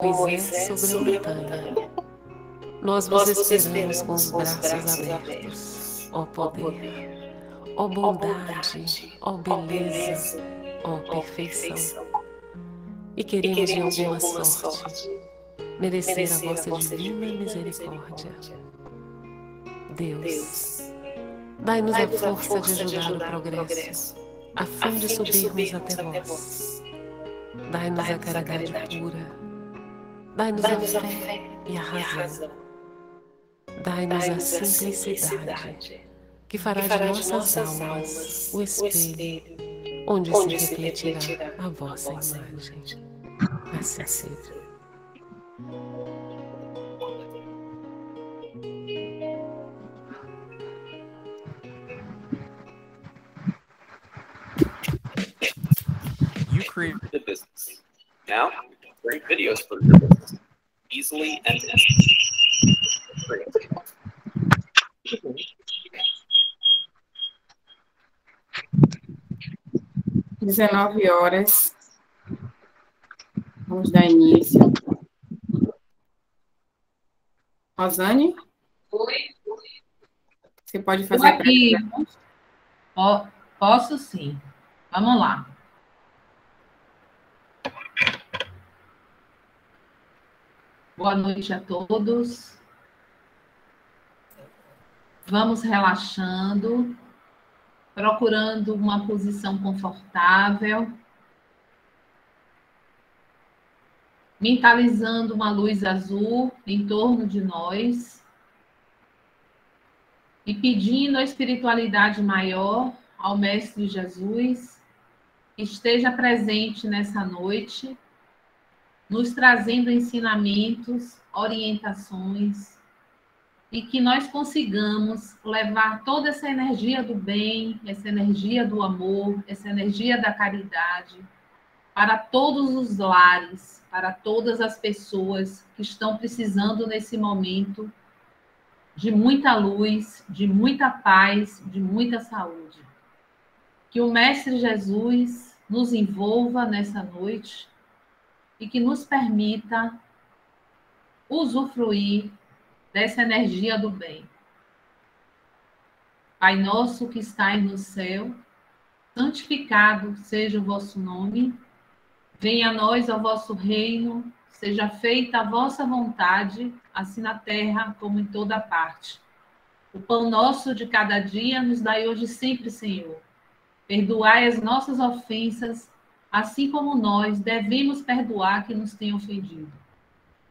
Moisés sobre a montanha. Nós vos esperamos com os braços abertos, ó poder, ó bondade, ó beleza, ó perfeição. E queremos de alguma sorte merecer a vossa divina misericórdia. Deus, dai-nos a força de ajudar o progresso, a fim de subirmos até vós. Dai-nos a caridade pura, dai-nos a fé e a razão. Dai-nos a simplicidade, que fará de nossas almas o espelho, onde se refletirá a vossa imagem. Assim seja. You create the business. Now, you can create videos for your business easily and free. 19 horas. Vamos dar início. Rosane? Oi. Você pode fazer a pergunta? Posso sim. Vamos lá. Boa noite a todos. Vamos relaxando, procurando uma posição confortável, mentalizando uma luz azul em torno de nós e pedindo a espiritualidade maior ao Mestre Jesus que esteja presente nessa noite, nos trazendo ensinamentos, orientações, e que nós consigamos levar toda essa energia do bem, essa energia do amor, essa energia da caridade para todos os lares, para todas as pessoas que estão precisando nesse momento de muita luz, de muita paz, de muita saúde. Que o Mestre Jesus nos envolva nessa noite e que nos permita usufruir dessa energia do bem. Pai nosso que estais no céu, santificado seja o vosso nome, venha a nós o vosso reino, seja feita a vossa vontade, assim na terra como em toda parte. O pão nosso de cada dia nos dai hoje sempre, Senhor. Perdoai as nossas ofensas, assim como nós devemos perdoar que nos tem ofendido.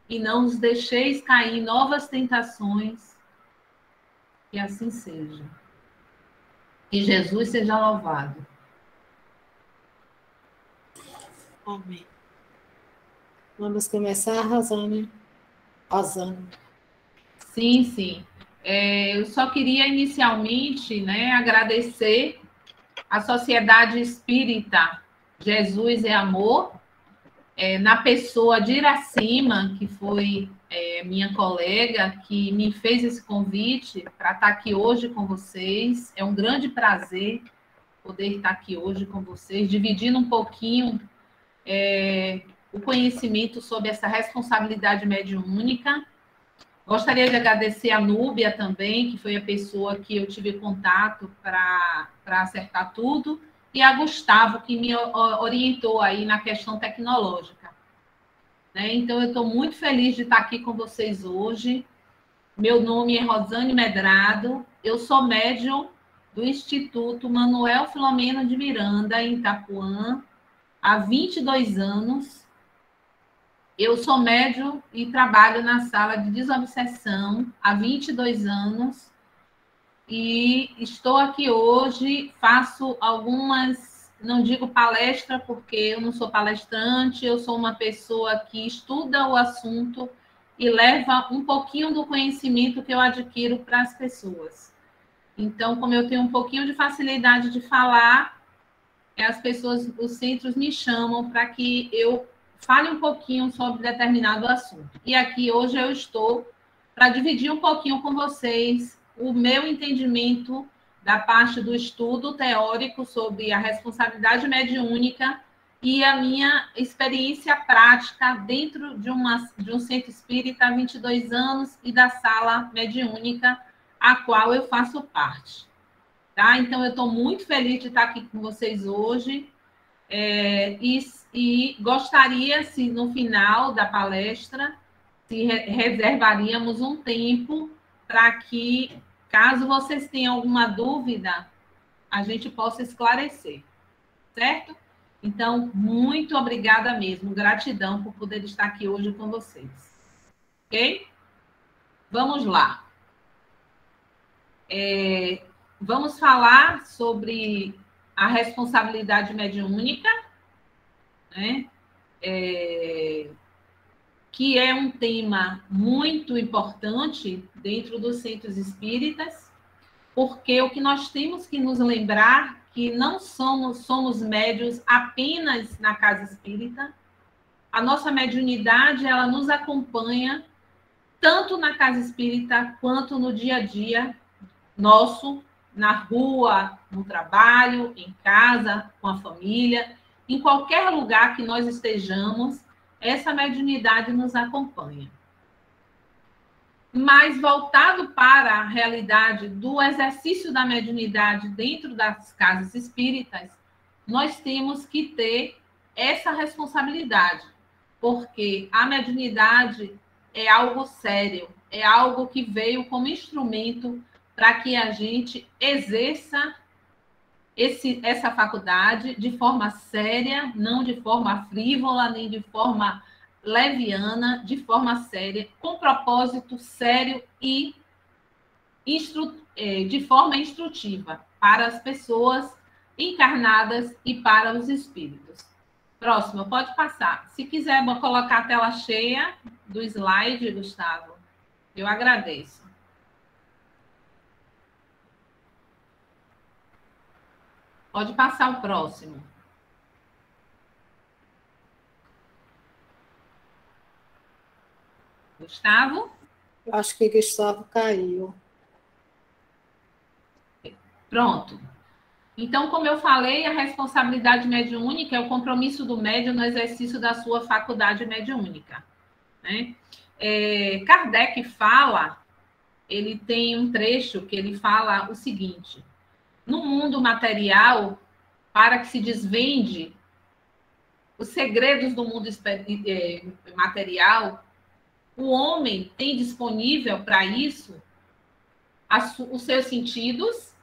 E não nos deixeis cair em novas tentações, que assim seja. Que Jesus seja louvado. Amém. Vamos começar, Rosane? Rosane. Sim, sim. Eu só queria inicialmente, agradecer à Sociedade Espírita Jesus é Amor, na pessoa de Iracema, que foi minha colega, que me fez esse convite para estar aqui hoje com vocês. É um grande prazer poder estar aqui hoje com vocês, dividindo um pouquinho o conhecimento sobre essa responsabilidade mediúnica. Gostaria de agradecer a Núbia também, que foi a pessoa que eu tive contato para acertar tudo, e a Gustavo, que me orientou aí na questão tecnológica. Então, eu estou muito feliz de estar aqui com vocês hoje. Meu nome é Rosane Medrado, eu sou médium do Instituto Manuel Filomeno de Miranda, em Itapuã, há 22 anos. Eu sou médium e trabalho na sala de desobsessão há 22 anos. E estou aqui hoje, faço algumas, não digo palestra, porque eu não sou palestrante, eu sou uma pessoa que estuda o assunto e leva um pouquinho do conhecimento que eu adquiro para as pessoas. Então, como eu tenho um pouquinho de facilidade de falar, as pessoas, os centros me chamam para que eu fale um pouquinho sobre determinado assunto. E aqui hoje eu estou para dividir um pouquinho com vocês o meu entendimento da parte do estudo teórico sobre a responsabilidade mediúnica e a minha experiência prática dentro de um centro espírita há 22 anos e da sala mediúnica, a qual eu faço parte. Tá? Então, eu estou muito feliz de estar aqui com vocês hoje e gostaria, se no final da palestra, se reservaríamos um tempo para que, caso vocês tenham alguma dúvida, a gente possa esclarecer, certo? Então, muito obrigada mesmo, gratidão por poder estar aqui hoje com vocês. Ok? Vamos lá. Vamos falar sobre a responsabilidade mediúnica, né? Que é um tema muito importante dentro dos centros espíritas, porque o que nós temos que nos lembrar que não somos médios apenas na casa espírita. A nossa mediunidade, ela nos acompanha tanto na casa espírita quanto no dia a dia nosso, na rua, no trabalho, em casa, com a família, em qualquer lugar que nós estejamos, essa mediunidade nos acompanha. Mas voltado para a realidade do exercício da mediunidade dentro das casas espíritas, nós temos que ter essa responsabilidade, porque a mediunidade é algo sério, é algo que veio como instrumento para que a gente exerça essa faculdade de forma séria, não de forma frívola, nem de forma leviana, de forma séria, com propósito sério e de forma instrutiva para as pessoas encarnadas e para os espíritos. Próximo, pode passar. Se quiser colocar a tela cheia do slide, Gustavo, eu agradeço. Pode passar o próximo. Gustavo? Eu acho que Gustavo caiu. Pronto. Então, como eu falei, a responsabilidade mediúnica é o compromisso do médium no exercício da sua faculdade mediúnica, né? Kardec fala, ele tem um trecho que ele fala o seguinte: no mundo material, para que se desvende os segredos do mundo material, o homem tem disponível para isso os seus sentidos,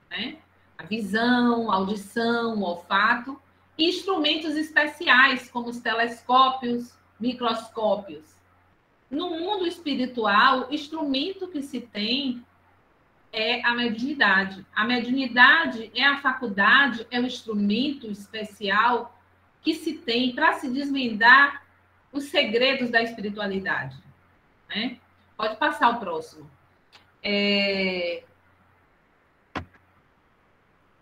né? A visão, a audição, o olfato, e instrumentos especiais, como os telescópios, microscópios. No mundo espiritual, o instrumento que se tem é a mediunidade. A mediunidade é a faculdade, é o instrumento especial que se tem para se desvendar os segredos da espiritualidade, né? Pode passar o próximo.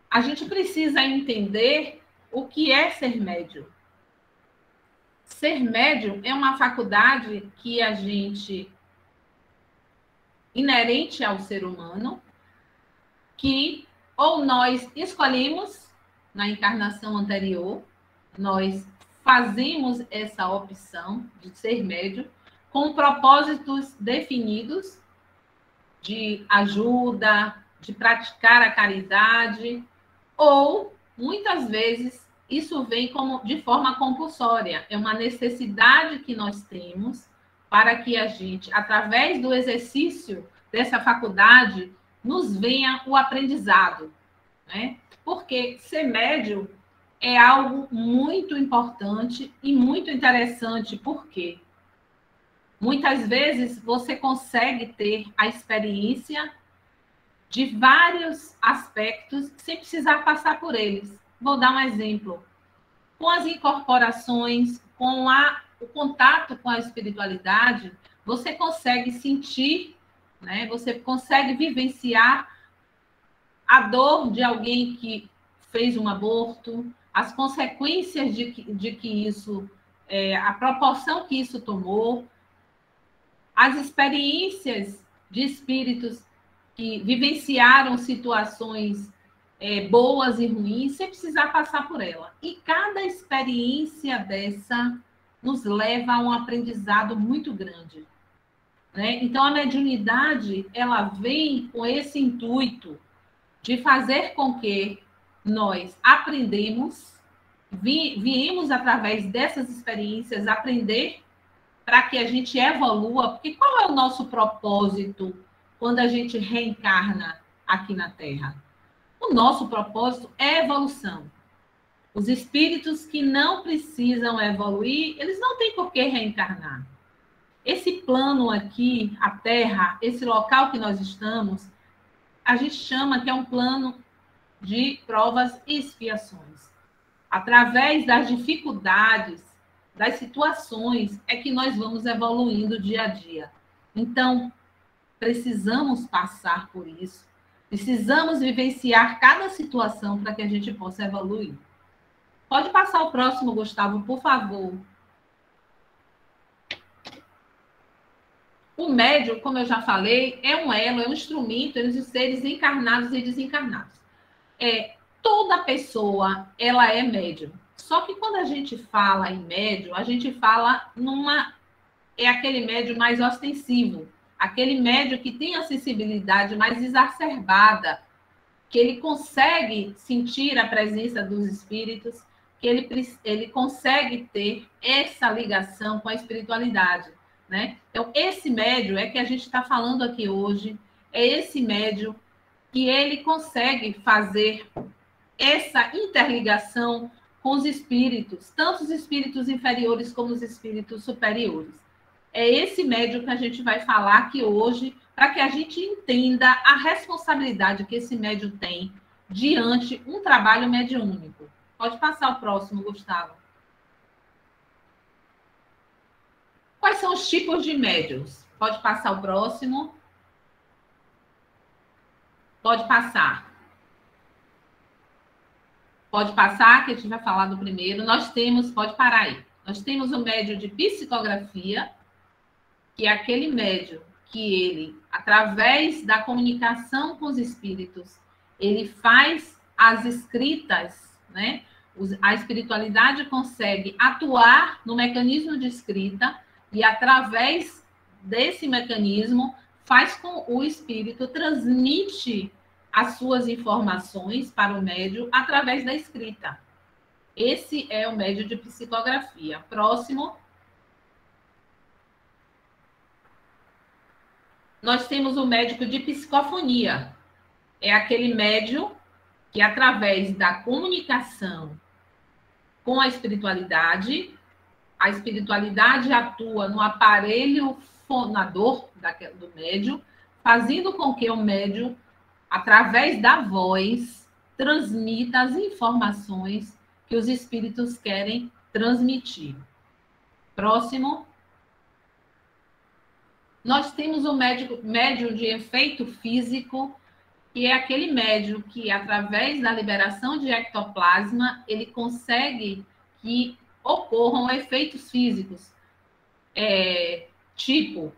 A gente precisa entender o que é ser médium. Ser médium é uma faculdade que a gente, inerente ao ser humano, que ou nós escolhemos na encarnação anterior, nós fazemos essa opção de ser médium com propósitos definidos de ajuda, de praticar a caridade, ou muitas vezes isso vem de forma compulsória, é uma necessidade que nós temos para que a gente, através do exercício dessa faculdade, nos venha o aprendizado, né? Porque ser médium é algo muito importante e muito interessante, porque muitas vezes você consegue ter a experiência de vários aspectos sem precisar passar por eles. Vou dar um exemplo. Com as incorporações, com o contato com a espiritualidade, você consegue sentir, né? Você consegue vivenciar a dor de alguém que fez um aborto, as consequências de que isso, a proporção que isso tomou, as experiências de espíritos que vivenciaram situações boas e ruins, sem precisar passar por ela. E cada experiência dessa nos leva a um aprendizado muito grande, né? Então, a mediunidade, ela vem com esse intuito de fazer com que nós viemos através dessas experiências aprender para que a gente evolua, porque qual é o nosso propósito quando a gente reencarna aqui na Terra? O nosso propósito é evolução. Os espíritos que não precisam evoluir, eles não têm por que reencarnar. Esse plano aqui, a Terra, esse local que nós estamos, a gente chama que é um plano de provas e expiações. Através das dificuldades, das situações, é que nós vamos evoluindo dia a dia. Então, precisamos passar por isso. Precisamos vivenciar cada situação para que a gente possa evoluir. Pode passar o próximo, Gustavo, por favor. O médium, como eu já falei, é um elo, é um instrumento entre os seres encarnados e desencarnados. Toda pessoa, ela é médium. Só que quando a gente fala em médium, a gente fala é aquele médium mais ostensivo, aquele médium que tem a sensibilidade mais exacerbada, que ele consegue sentir a presença dos espíritos, que ele consegue ter essa ligação com a espiritualidade, né? Então, esse médium é que a gente está falando aqui hoje, é esse médium que ele consegue fazer essa interligação com os espíritos, tanto os espíritos inferiores como os espíritos superiores. É esse médium que a gente vai falar aqui hoje, para que a gente entenda a responsabilidade que esse médium tem diante um trabalho mediúnico. Pode passar o próximo, Gustavo. Quais são os tipos de médiuns? Pode passar o próximo. Pode passar. Pode passar, que a gente vai falar do primeiro. Pode parar aí. Nós temos o médium de psicografia, que é aquele médium que ele, através da comunicação com os espíritos, ele faz as escritas, né? A espiritualidade consegue atuar no mecanismo de escrita e, através desse mecanismo, faz com o espírito transmite as suas informações para o médium através da escrita. Esse é o médium de psicografia. Próximo. Nós temos o médico de psicofonia. É aquele médium que, através da comunicação com a espiritualidade atua no aparelho fonador do médium, fazendo com que o médium, através da voz, transmita as informações que os espíritos querem transmitir. Próximo. Nós temos o médium de efeito físico, que é aquele médium que, através da liberação de ectoplasma, ele consegue que ocorram efeitos físicos, tipo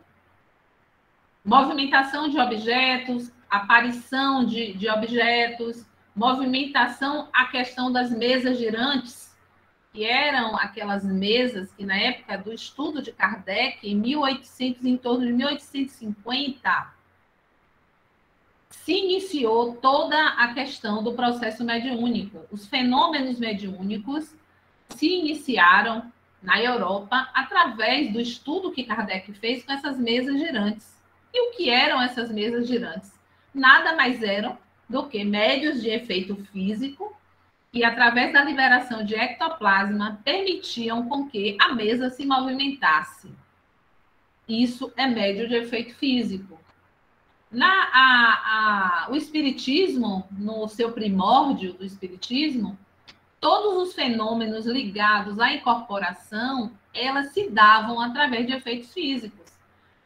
movimentação de objetos, aparição de objetos, movimentação, a questão das mesas girantes, que eram aquelas mesas que, na época do estudo de Kardec, em torno de 1850, se iniciou toda a questão do processo mediúnico. Os fenômenos mediúnicos se iniciaram na Europa através do estudo que Kardec fez com essas mesas girantes. E o que eram essas mesas girantes? Nada mais eram do que médiuns de efeito físico que, através da liberação de ectoplasma, permitiam com que a mesa se movimentasse. Isso é médium de efeito físico. O espiritismo, no seu primórdio do espiritismo, todos os fenômenos ligados à incorporação, elas se davam através de efeitos físicos.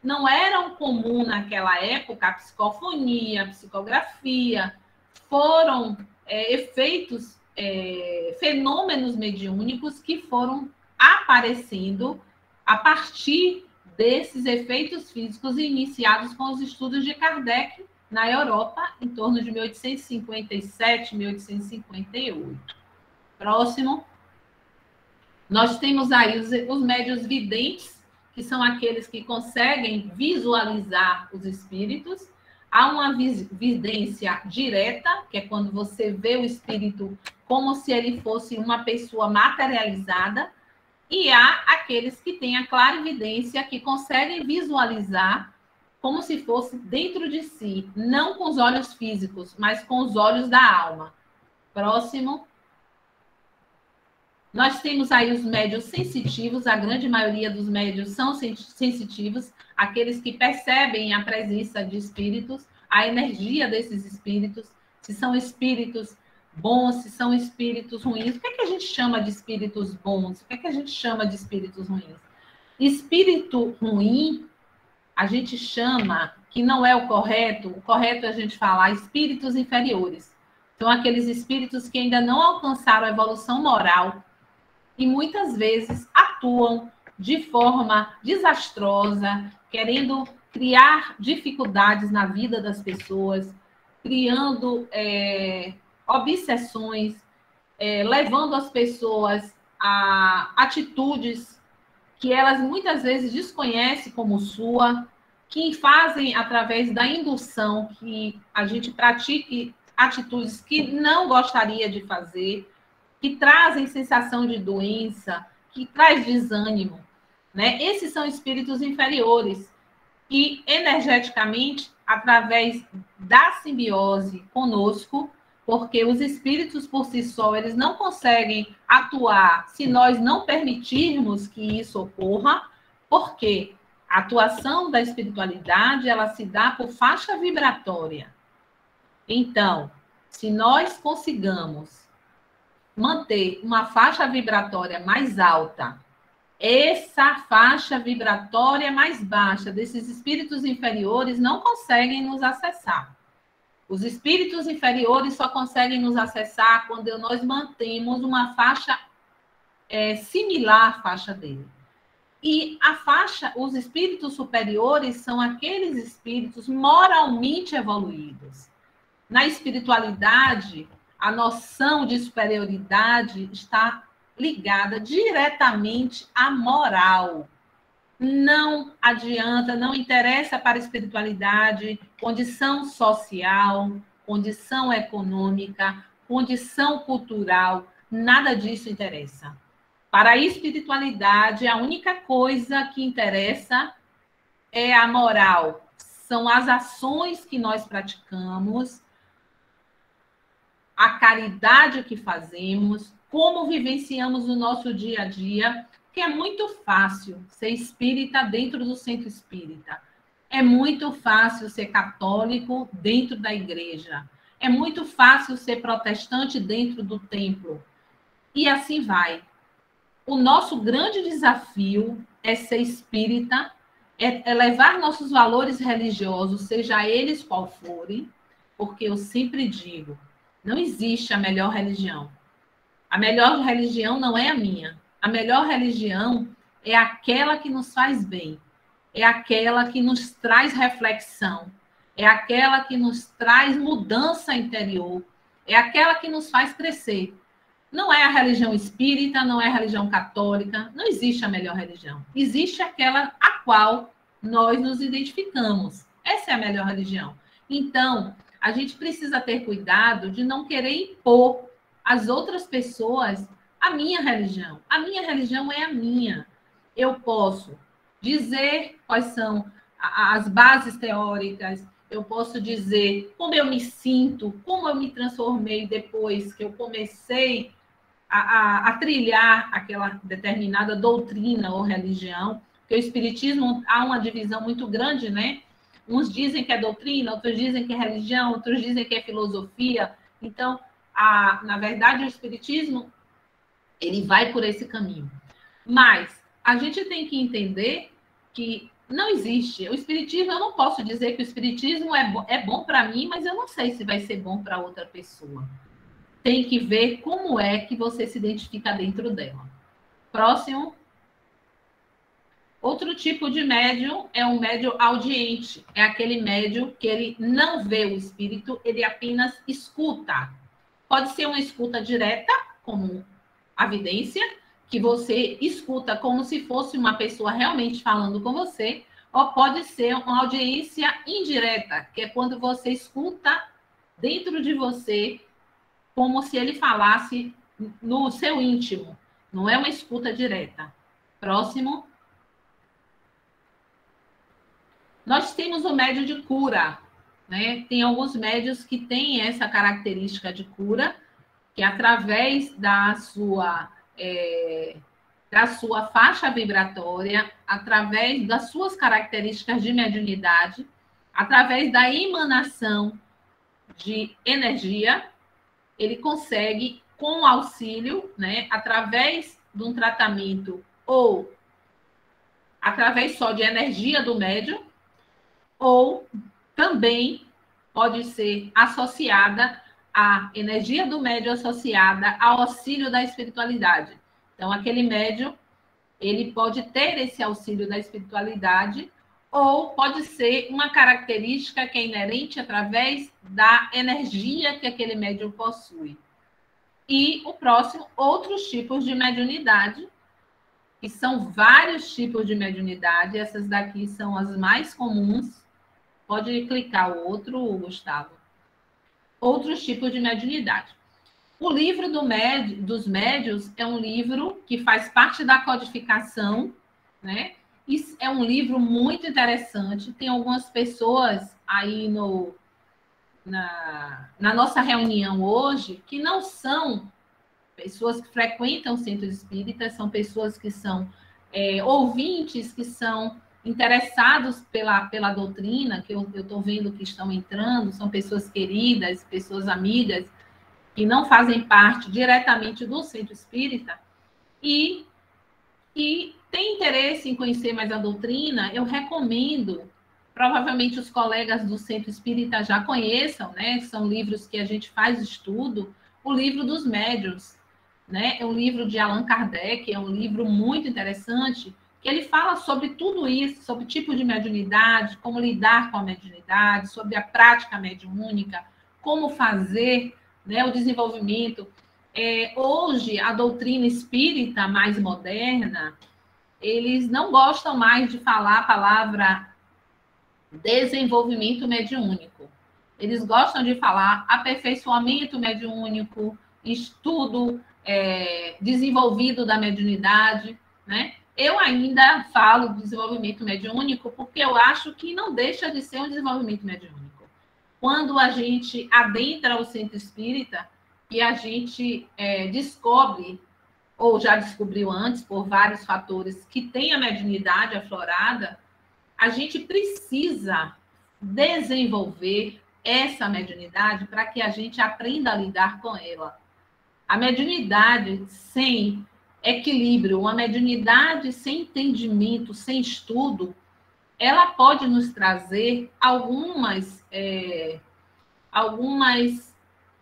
Não eram comum naquela época a psicofonia, a psicografia, foram fenômenos mediúnicos que foram aparecendo a partir desses efeitos físicos iniciados com os estudos de Kardec na Europa, em torno de 1857, 1858. Próximo. Nós temos aí os médiuns videntes, que são aqueles que conseguem visualizar os espíritos. Há uma vidência direta, que é quando você vê o espírito como se ele fosse uma pessoa materializada, e há aqueles que têm a clarividência, que conseguem visualizar como se fosse dentro de si, não com os olhos físicos, mas com os olhos da alma. Próximo. Nós temos aí os médiuns sensitivos, a grande maioria dos médiuns são sensitivos, aqueles que percebem a presença de espíritos, a energia desses espíritos, se são espíritos bons, se são espíritos ruins. O que é que a gente chama de espíritos bons? O que é que a gente chama de espíritos ruins? Espírito ruim, a gente chama, que não é o correto é a gente falar espíritos inferiores. São aqueles espíritos que ainda não alcançaram a evolução moral e muitas vezes atuam de forma desastrosa, querendo criar dificuldades na vida das pessoas, criando obsessões, levando as pessoas a atitudes que elas muitas vezes desconhecem como sua, que fazem através da indução que a gente pratique atitudes que não gostaria de fazer, que trazem sensação de doença, que traz desânimo, né? Esses são espíritos inferiores e energeticamente, através da simbiose conosco, porque os espíritos por si só, eles não conseguem atuar se nós não permitirmos que isso ocorra, porque a atuação da espiritualidade, ela se dá por faixa vibratória. Então, se nós consigamos manter uma faixa vibratória mais alta, essa faixa vibratória mais baixa desses espíritos inferiores não conseguem nos acessar. Os espíritos inferiores só conseguem nos acessar quando nós mantemos uma faixa similar à faixa dele. E a faixa, os espíritos superiores são aqueles espíritos moralmente evoluídos. Na espiritualidade, a noção de superioridade está ligada diretamente à moral. Não adianta, não interessa para a espiritualidade condição social, condição econômica, condição cultural, nada disso interessa. Para a espiritualidade, a única coisa que interessa é a moral. São as ações que nós praticamos, a caridade que fazemos, como vivenciamos o nosso dia a dia, que é muito fácil ser espírita dentro do centro espírita. É muito fácil ser católico dentro da igreja. É muito fácil ser protestante dentro do templo. E assim vai. O nosso grande desafio é ser espírita, é levar nossos valores religiosos, seja eles qual forem, porque eu sempre digo, não existe a melhor religião. A melhor religião não é a minha. A melhor religião é aquela que nos faz bem. É aquela que nos traz reflexão. É aquela que nos traz mudança interior. É aquela que nos faz crescer. Não é a religião espírita, não é a religião católica. Não existe a melhor religião. Existe aquela a qual nós nos identificamos. Essa é a melhor religião. Então, a gente precisa ter cuidado de não querer impor às outras pessoas a minha religião. A minha religião é a minha. Eu posso dizer quais são as bases teóricas, eu posso dizer como eu me sinto, como eu me transformei depois que eu comecei a trilhar aquela determinada doutrina ou religião, porque o espiritismo há uma divisão muito grande, né? Uns dizem que é doutrina, outros dizem que é religião, outros dizem que é filosofia. Então, na verdade, o espiritismo ele vai por esse caminho. Mas a gente tem que entender que não existe. O espiritismo, eu não posso dizer que o espiritismo é bom para mim, mas eu não sei se vai ser bom para outra pessoa. Tem que ver como é que você se identifica dentro dela. Próximo. Outro tipo de médium é um médium audiente. É aquele médium que ele não vê o espírito, ele apenas escuta. Pode ser uma escuta direta, como a vidência, que você escuta como se fosse uma pessoa realmente falando com você, ou pode ser uma audiência indireta, que é quando você escuta dentro de você como se ele falasse no seu íntimo. Não é uma escuta direta. Próximo. Nós temos o médium de cura, né? Tem alguns médios que têm essa característica de cura, que através da sua faixa vibratória, através das suas características de mediunidade, através da emanação de energia, ele consegue, com auxílio, né, através de um tratamento ou através só de energia do médium, ou também pode ser associada à energia do médium associada ao auxílio da espiritualidade. Então, aquele médium, ele pode ter esse auxílio da espiritualidade, ou pode ser uma característica que é inerente através da energia que aquele médium possui. E o próximo, outros tipos de mediunidade, que são vários tipos de mediunidade, essas daqui são as mais comuns. Pode clicar o outro, Gustavo. Outros tipos de mediunidade. O livro dos médios é um livro que faz parte da codificação, né? Isso é um livro muito interessante. Tem algumas pessoas aí na nossa reunião hoje que não são pessoas que frequentam centros espíritas, são pessoas que são ouvintes, que são interessados pela doutrina, que eu estou vendo que estão entrando, são pessoas queridas, pessoas amigas, que não fazem parte diretamente do centro espírita, e tem interesse em conhecer mais a doutrina, eu recomendo, provavelmente os colegas do centro espírita já conheçam, né? São livros que a gente faz estudo, o livro dos médiuns, né? É um livro de Allan Kardec, é um livro muito interessante, que ele fala sobre tudo isso, sobre tipo de mediunidade, como lidar com a mediunidade, sobre a prática mediúnica, como fazer, né, o desenvolvimento. Hoje, a doutrina espírita mais moderna, eles não gostam mais de falar a palavra desenvolvimento mediúnico. Eles gostam de falar aperfeiçoamento mediúnico, estudo desenvolvido da mediunidade, né? Eu ainda falo desenvolvimento mediúnico porque eu acho que não deixa de ser um desenvolvimento mediúnico. Quando a gente adentra o centro espírita e a gente descobre, ou já descobriu antes, por vários fatores, que tem a mediunidade aflorada, a gente precisa desenvolver essa mediunidade para que a gente aprenda a lidar com ela. A mediunidade sem equilíbrio, uma mediunidade sem entendimento, sem estudo, ela pode nos trazer algumas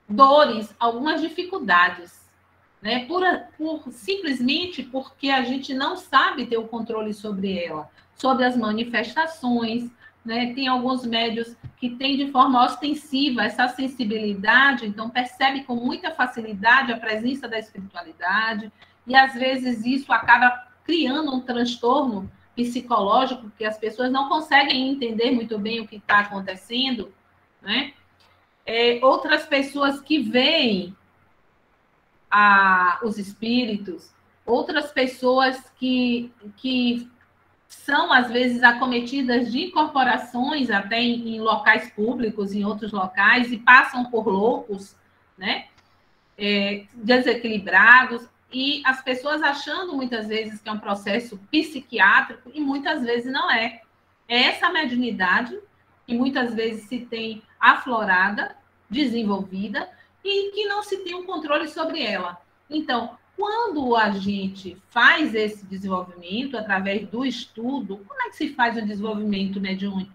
dores, algumas dificuldades, né? Simplesmente porque a gente não sabe ter o controle sobre ela, sobre as manifestações, né? Tem alguns médios que têm de forma ostensiva essa sensibilidade, então percebe com muita facilidade a presença da espiritualidade, e às vezes isso acaba criando um transtorno psicológico, porque as pessoas não conseguem entender muito bem o que está acontecendo, né? Outras pessoas que veem os espíritos, outras pessoas que são, às vezes, acometidas de incorporações até em locais públicos, em outros locais, e passam por loucos, né? Desequilibrados, e as pessoas achando muitas vezes que é um processo psiquiátrico, e muitas vezes não é. É essa mediunidade que muitas vezes se tem aflorada, desenvolvida, e que não se tem um controle sobre ela. Então, quando a gente faz esse desenvolvimento através do estudo, como é que se faz o desenvolvimento mediúnico?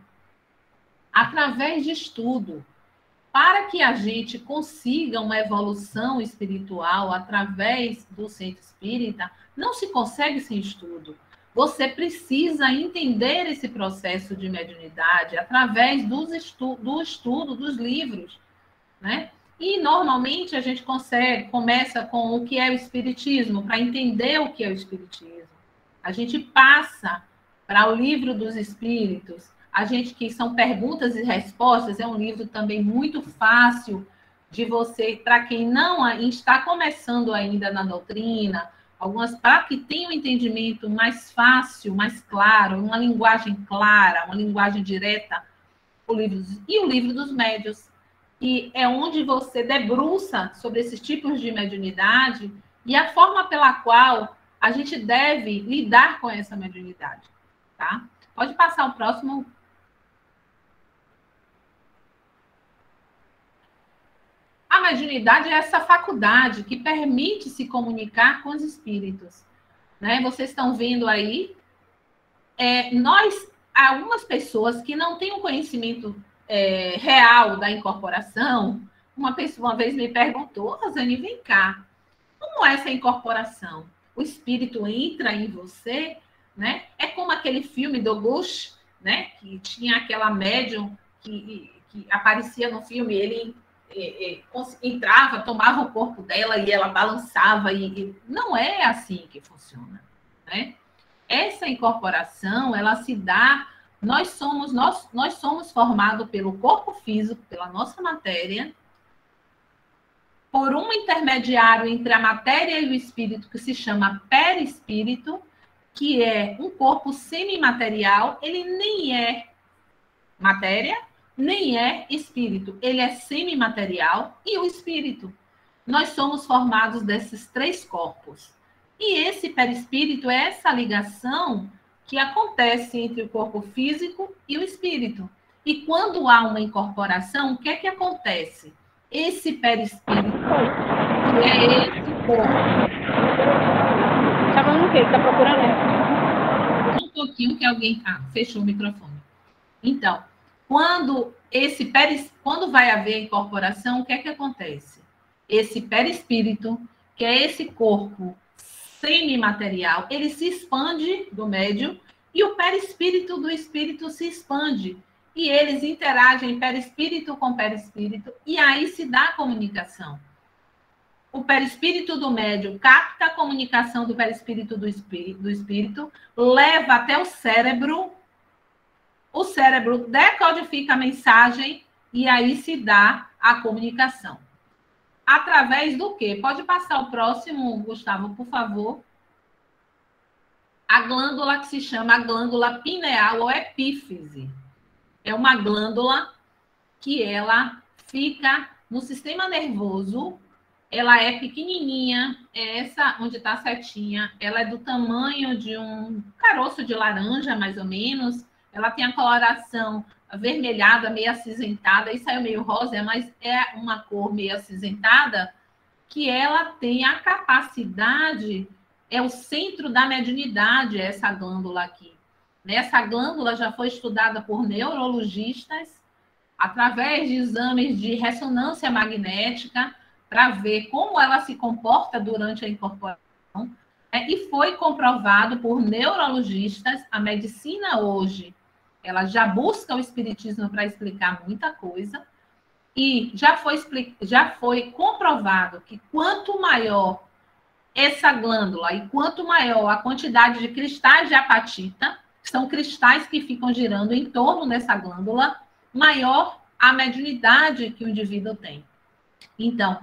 Através de estudo. Para que a gente consiga uma evolução espiritual através do centro espírita, não se consegue sem estudo. você precisa entender esse processo de mediunidade através do estudo dos livros, né? E, normalmente, a gente começa com o que é o Espiritismo, para entender o que é o Espiritismo. A gente passa para o Livro dos Espíritos, que são perguntas e respostas, é um livro também muito fácil de você, para quem não está começando ainda na doutrina, para que tenha um entendimento mais fácil, mais claro, uma linguagem clara, uma linguagem direta, o Livro dos Médiuns, que é onde você debruça sobre esses tipos de mediunidade e a forma pela qual a gente deve lidar com essa mediunidade, tá? Pode passar o próximo. A mediunidade é essa faculdade que permite se comunicar com os espíritos, né? Vocês estão vendo aí, algumas pessoas que não têm um conhecimento real da incorporação, uma pessoa uma vez me perguntou, Rosane, vem cá, como é essa incorporação? O espírito entra em você, né? É como aquele filme do Bush, né? Que tinha aquela médium que aparecia no filme, ele entrava, tomava o corpo dela e ela balançava, e não é assim que funciona, né? Essa incorporação, ela se dá, nós somos formados pelo corpo físico, pela nossa matéria, por um intermediário entre a matéria e o espírito, que se chama perispírito, que é um corpo semimaterial, ele nem é matéria, nem é espírito, ele é semimaterial e o espírito. Nós somos formados desses três corpos. E esse perispírito é essa ligação que acontece entre o corpo físico e o espírito. E quando há uma incorporação, o que é que acontece? Esse perispírito, que é esse corpo. Tá falando o quê? Tá procurando? Um pouquinho que alguém fechou o microfone. Então, quando vai haver incorporação, o que é que acontece? Esse perispírito, que é esse corpo semimaterial, ele se expande do médium e o perispírito do espírito se expande. E eles interagem perispírito com perispírito e aí se dá a comunicação. O perispírito do médium capta a comunicação do perispírito do espírito, leva até o cérebro decodifica a mensagem e aí se dá a comunicação. Através do quê? Pode passar o próximo, Gustavo, por favor. A glândula que se chama a glândula pineal ou epífise. É uma glândula que ela fica no sistema nervoso, ela é pequenininha, é essa onde está a setinha, ela é do tamanho de um caroço de laranja, mais ou menos, ela tem a coloração avermelhada, meio acinzentada, isso aí é meio rosa, mas é uma cor meio acinzentada, que ela tem a capacidade, é o centro da mediunidade, essa glândula aqui. Essa glândula já foi estudada por neurologistas, através de exames de ressonância magnética, para ver como ela se comporta durante a incorporação, e foi comprovado por neurologistas, a medicina hoje, ela já busca o espiritismo para explicar muita coisa, e já foi comprovado que quanto maior essa glândula e quanto maior a quantidade de cristais de apatita, são cristais que ficam girando em torno dessa glândula, maior a mediunidade que o indivíduo tem. Então,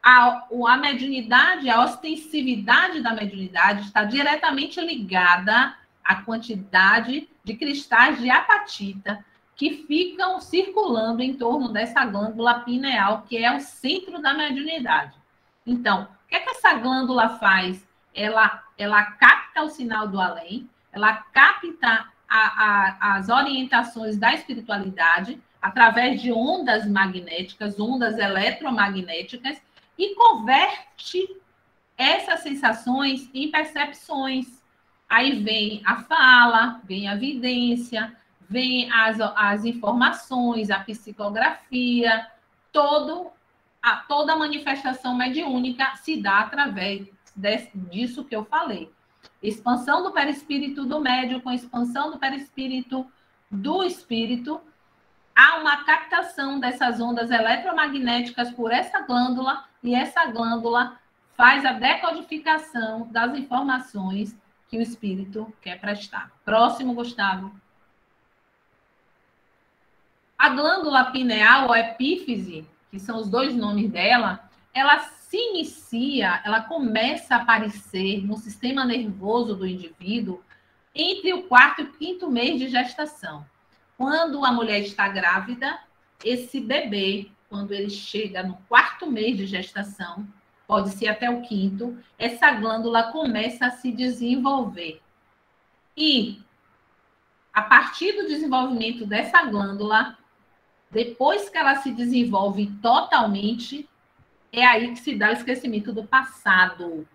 a mediunidade, a ostensividade da mediunidade está diretamente ligada à quantidade de cristais de apatita que ficam circulando em torno dessa glândula pineal, que é o centro da mediunidade. Então, o que é que essa glândula faz? Ela capta o sinal do além, ela capta as orientações da espiritualidade através de ondas magnéticas, ondas eletromagnéticas, e converte essas sensações em percepções. Aí vem a fala, vem a vidência, vem as informações, a psicografia, toda a manifestação mediúnica se dá através disso que eu falei. expansão do perispírito do médium com expansão do perispírito do espírito, há uma captação dessas ondas eletromagnéticas por essa glândula, e essa glândula faz a decodificação das informações que o espírito quer prestar. Próximo, Gustavo. A glândula pineal ou epífise, que são os dois nomes dela, ela se inicia, ela começa a aparecer no sistema nervoso do indivíduo entre o 4º e 5º mês de gestação. Quando a mulher está grávida, esse bebê, quando ele chega no 4º mês de gestação, pode ser até o 5º, essa glândula começa a se desenvolver. E, a partir do desenvolvimento dessa glândula, depois que ela se desenvolve totalmente, é aí que se dá o esquecimento do passado.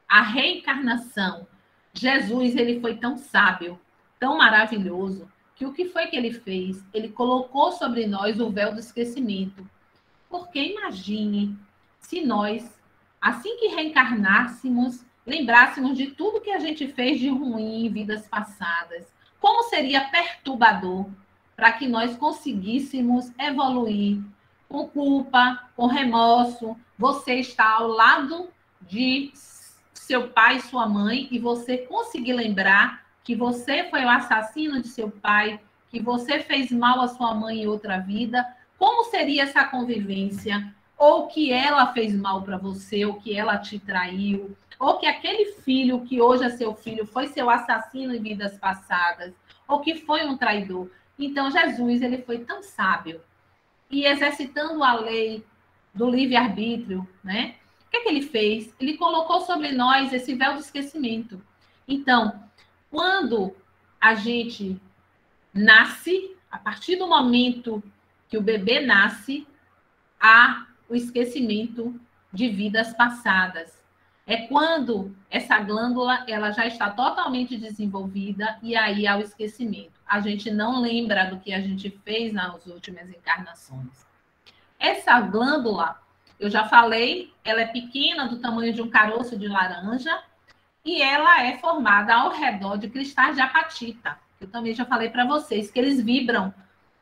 A reencarnação. Jesus, ele foi tão sábio, tão maravilhoso, que o que foi que ele fez? Ele colocou sobre nós o véu do esquecimento. Porque imagine se nós, assim que reencarnássemos, lembrássemos de tudo que a gente fez de ruim em vidas passadas. Como seria perturbador para que nós conseguíssemos evoluir com culpa, com remorso. Você está ao lado de seu pai e sua mãe e você conseguir lembrar que você foi o assassino de seu pai, que você fez mal à sua mãe em outra vida. Como seria essa convivência? Ou que ela fez mal para você, ou que ela te traiu, ou que aquele filho que hoje é seu filho foi seu assassino em vidas passadas, ou que foi um traidor. Então, Jesus, ele foi tão sábio. E exercitando a lei do livre-arbítrio, né? O que ele fez? Ele colocou sobre nós esse véu do esquecimento. Então, quando a gente nasce, a partir do momento que o bebê nasce, há o esquecimento de vidas passadas. É quando essa glândula ela já está totalmente desenvolvida e aí há o esquecimento. A gente não lembra do que a gente fez nas últimas encarnações. Essa glândula, eu já falei, ela é pequena, do tamanho de um caroço de laranja, e ela é formada ao redor de cristais de apatita. Eu também já falei para vocês que eles vibram.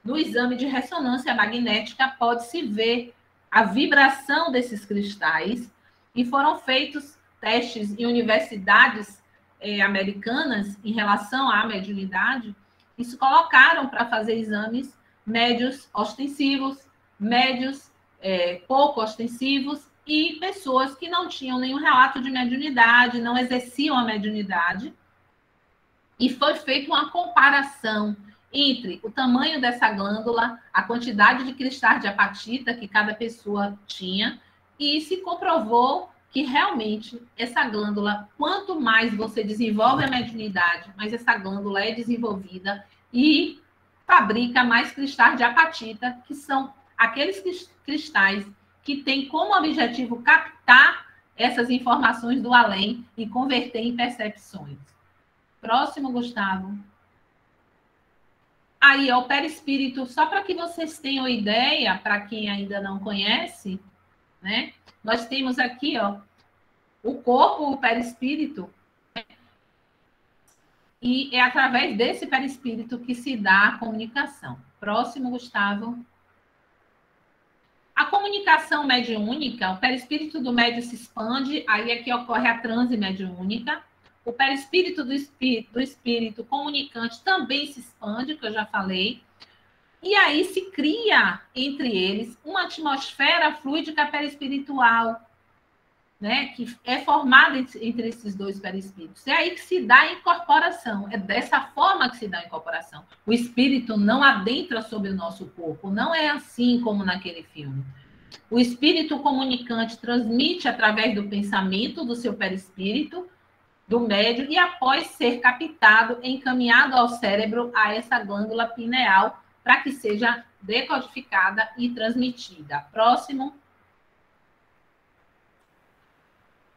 No exame de ressonância magnética, pode-se ver a vibração desses cristais, e foram feitos testes em universidades americanas em relação à mediunidade. Isso colocaram para fazer exames médios ostensivos, médios pouco ostensivos e pessoas que não tinham nenhum relato de mediunidade, não exerciam a mediunidade. E foi feita uma comparação entre o tamanho dessa glândula, a quantidade de cristais de apatita que cada pessoa tinha, e se comprovou que realmente essa glândula, quanto mais você desenvolve a mediunidade, mais essa glândula é desenvolvida e fabrica mais cristais de apatita, que são aqueles cristais que têm como objetivo captar essas informações do além e converter em percepções. Próximo, Gustavo. Aí, ó, o perispírito, só para que vocês tenham ideia, para quem ainda não conhece, né? Nós temos aqui, ó, o corpo, o perispírito, e é através desse perispírito que se dá a comunicação. Próximo, Gustavo. A comunicação mediúnica, o perispírito do médium se expande, aí é que ocorre a transe mediúnica. O perispírito do espírito comunicante também se expande, que eu já falei. E aí se cria, entre eles, uma atmosfera fluídica perispiritual, né, que é formada entre esses dois perispíritos. É aí que se dá a incorporação. É dessa forma que se dá a incorporação. O espírito não adentra sobre o nosso corpo. Não é assim como naquele filme. O espírito comunicante transmite através do pensamento do seu perispírito, do médium, e após ser captado, encaminhado ao cérebro, a essa glândula pineal, para que seja decodificada e transmitida. Próximo.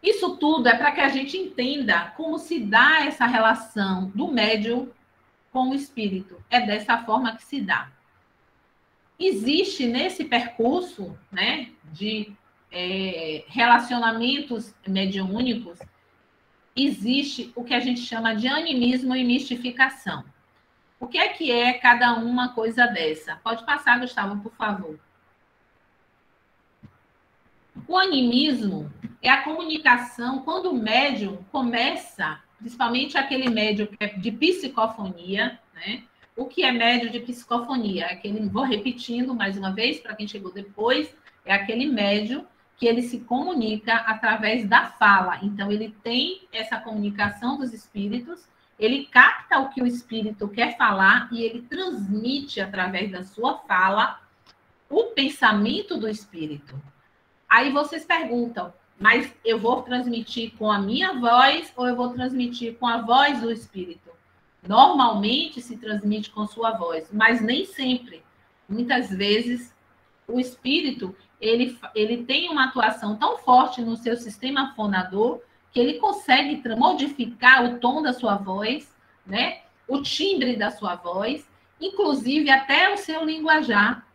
Isso tudo é para que a gente entenda como se dá essa relação do médium com o espírito. É dessa forma que se dá. Existe nesse percurso, né, de relacionamentos mediúnicos, existe o que a gente chama de animismo e mistificação. O que é cada uma coisa dessa? Pode passar, Gustavo, por favor. O animismo é a comunicação quando o médium começa, principalmente aquele médium que é de psicofonia, né? O que é médium de psicofonia? É aquele, vou repetindo mais uma vez, para quem chegou depois, é aquele médium que ele se comunica através da fala. Então, ele tem essa comunicação dos espíritos, ele capta o que o espírito quer falar e ele transmite através da sua fala o pensamento do espírito. Aí vocês perguntam, mas eu vou transmitir com a minha voz ou eu vou transmitir com a voz do espírito? Normalmente se transmite com sua voz, mas nem sempre. Muitas vezes o espírito ele tem uma atuação tão forte no seu sistema fonador que ele consegue modificar o tom da sua voz, né? O timbre da sua voz, inclusive até o seu linguajar.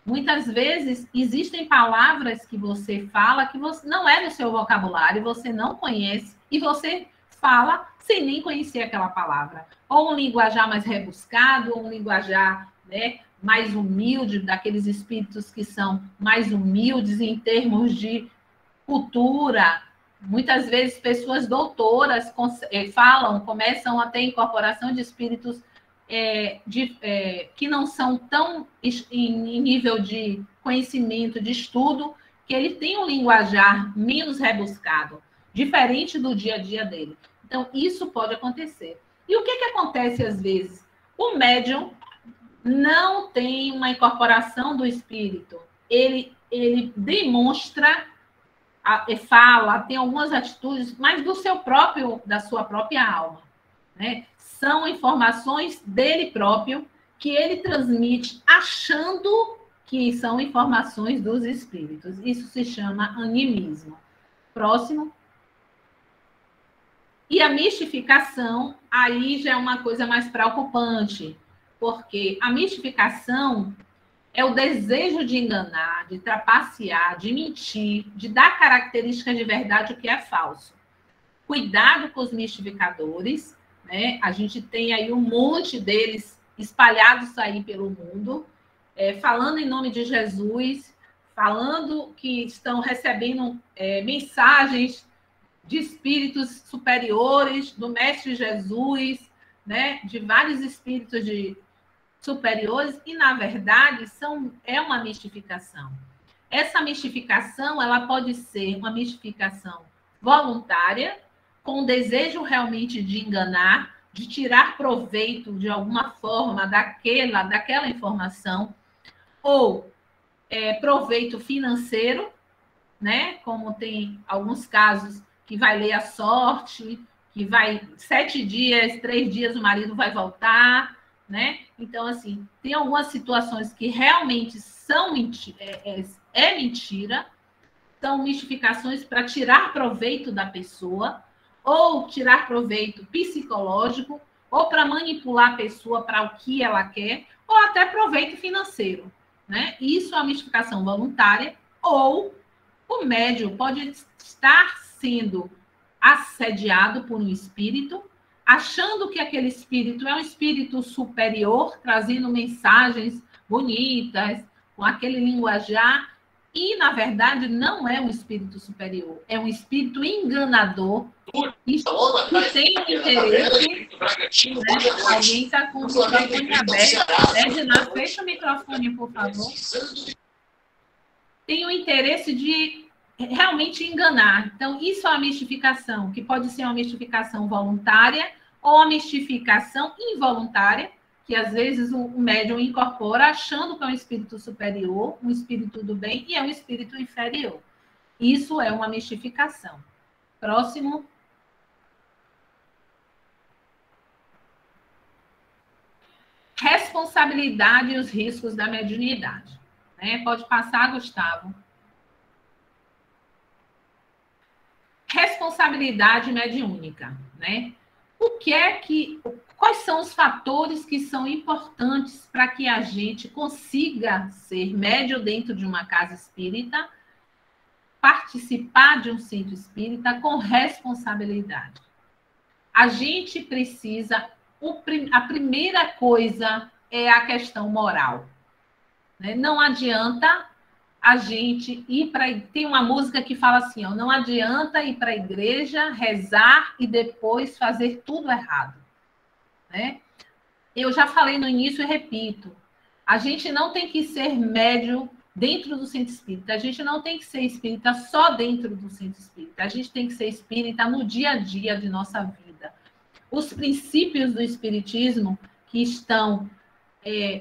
Muitas vezes existem palavras que você fala que você, não é no seu vocabulário, você não conhece e você fala sem nem conhecer aquela palavra. Ou um linguajar mais rebuscado, ou um linguajar, né, mais humilde, daqueles espíritos que são mais humildes em termos de cultura. Muitas vezes pessoas doutoras começam a ter incorporação de espíritos que não são tão em nível de conhecimento, de estudo, que ele tem um linguajar menos rebuscado, diferente do dia a dia dele. Então, isso pode acontecer. E o que acontece às vezes? O médium não tem uma incorporação do espírito. Ele demonstra, fala, tem algumas atitudes, mas da sua própria alma, né? São informações dele próprio que ele transmite achando que são informações dos espíritos. Isso se chama animismo. Próximo. E a mistificação, aí já é uma coisa mais preocupante, porque a mistificação é o desejo de enganar, de trapacear, de mentir, de dar características de verdade o que é falso. Cuidado com os mistificadores, né? A gente tem aí um monte deles espalhados aí pelo mundo, falando em nome de Jesus, falando que estão recebendo mensagens de espíritos superiores, do Mestre Jesus, né? De vários espíritos superiores, e, na verdade, é uma mistificação. Essa mistificação ela pode ser uma mistificação voluntária, com o desejo realmente de enganar, de tirar proveito de alguma forma daquela informação, ou proveito financeiro, né? Como tem alguns casos que vai ler a sorte, que vai 7 dias, 3 dias o marido vai voltar, né? Então, assim, tem algumas situações que realmente são mentira, são mistificações para tirar proveito da pessoa, ou tirar proveito psicológico, ou para manipular a pessoa para o que ela quer, ou até proveito financeiro, né? Isso é uma mistificação voluntária, ou o médium pode estar sendo assediado por um espírito, achando que aquele espírito é um espírito superior, trazendo mensagens bonitas, com aquele linguajar, e, na verdade, não é um espírito superior, é um espírito enganador, que tem um interesse, né? Alguém está com o microfone aberto, Edna, fecha o microfone, por favor. Tem o interesse de realmente enganar. Então, isso é uma mistificação, que pode ser uma mistificação voluntária ou uma mistificação involuntária, que às vezes o médium incorpora achando que é um espírito superior, um espírito do bem, e é um espírito inferior. Isso é uma mistificação. Próximo. Responsabilidade e os riscos da mediunidade. Né? Pode passar, Gustavo. Responsabilidade mediúnica, né? Quais são os fatores que são importantes para que a gente consiga ser médium dentro de uma casa espírita, participar de um centro espírita com responsabilidade? A gente precisa... A primeira coisa é a questão moral. Né? Não adianta a gente ir para... Tem uma música que fala assim, ó, não adianta ir para a igreja, rezar e depois fazer tudo errado. Né? Eu já falei no início e repito, a gente não tem que ser médium dentro do centro espírita, a gente não tem que ser espírita só dentro do centro espírita, a gente tem que ser espírita no dia a dia de nossa vida. Os princípios do espiritismo que estão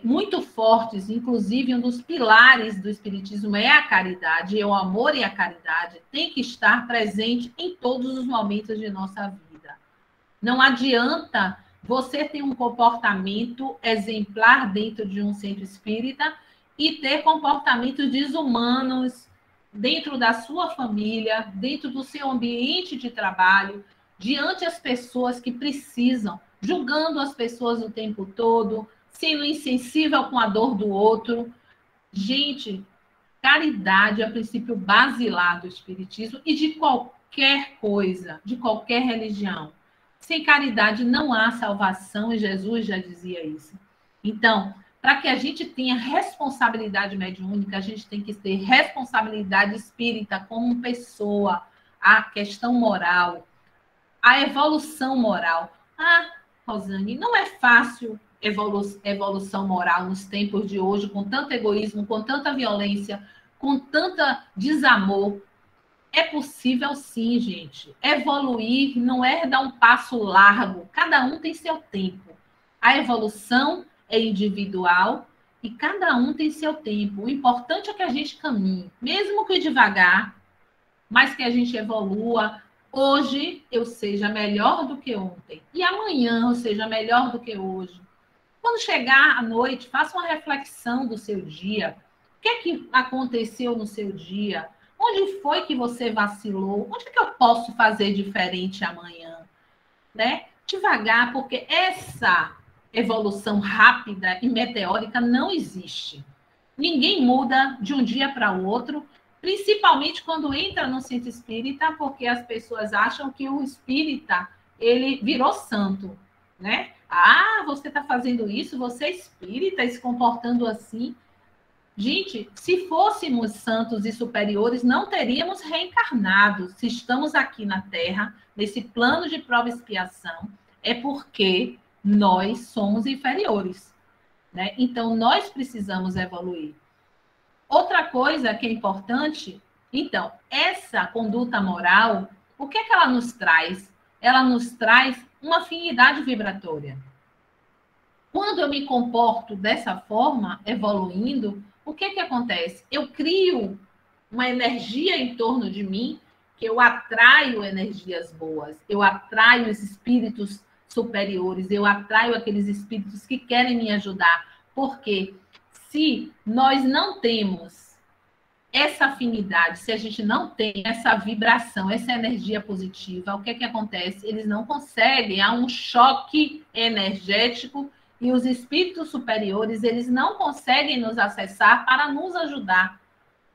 muito fortes, inclusive um dos pilares do espiritismo é a caridade, é o amor e a caridade, tem que estar presente em todos os momentos de nossa vida. Não adianta você ter um comportamento exemplar dentro de um centro espírita e ter comportamentos desumanos dentro da sua família, dentro do seu ambiente de trabalho, diante das pessoas que precisam, julgando as pessoas o tempo todo, sendo insensível com a dor do outro. Gente, caridade é o princípio basilar do espiritismo e de qualquer coisa, de qualquer religião. Sem caridade não há salvação, e Jesus já dizia isso. Então, para que a gente tenha responsabilidade mediúnica, a gente tem que ter responsabilidade espírita como pessoa, a questão moral, a evolução moral. Ah, Rosane, não é fácil evolução moral nos tempos de hoje, com tanto egoísmo, com tanta violência, com tanto desamor. É possível sim, gente. Evoluir não é dar um passo largo. Cada um tem seu tempo. A evolução é individual e cada um tem seu tempo. O importante é que a gente caminhe, mesmo que devagar, mas que a gente evolua. Hoje eu seja melhor do que ontem. E amanhã eu seja melhor do que hoje. Quando chegar à noite, faça uma reflexão do seu dia. O que é que aconteceu no seu dia? Onde foi que você vacilou? Onde é que eu posso fazer diferente amanhã? Né? Devagar, porque essa evolução rápida e meteórica não existe. Ninguém muda de um dia para o outro, principalmente quando entra no centro espírita, porque as pessoas acham que o espírita, ele virou santo, né? Ah, você está fazendo isso, você é espírita, se comportando assim. Gente, se fôssemos santos e superiores, não teríamos reencarnado. Se estamos aqui na Terra, nesse plano de prova e expiação, é porque nós somos inferiores, né? Então, nós precisamos evoluir. Outra coisa que é importante, então, essa conduta moral, o que é que ela nos traz? Ela nos traz uma afinidade vibratória. Quando eu me comporto dessa forma, evoluindo, o que é que acontece? Eu crio uma energia em torno de mim, que eu atraio energias boas, eu atraio os espíritos superiores, eu atraio aqueles espíritos que querem me ajudar. Porque se nós não temos essa afinidade, se a gente não tem essa vibração, essa energia positiva, o que é que acontece? Eles não conseguem, há um choque energético e os espíritos superiores, eles não conseguem nos acessar para nos ajudar.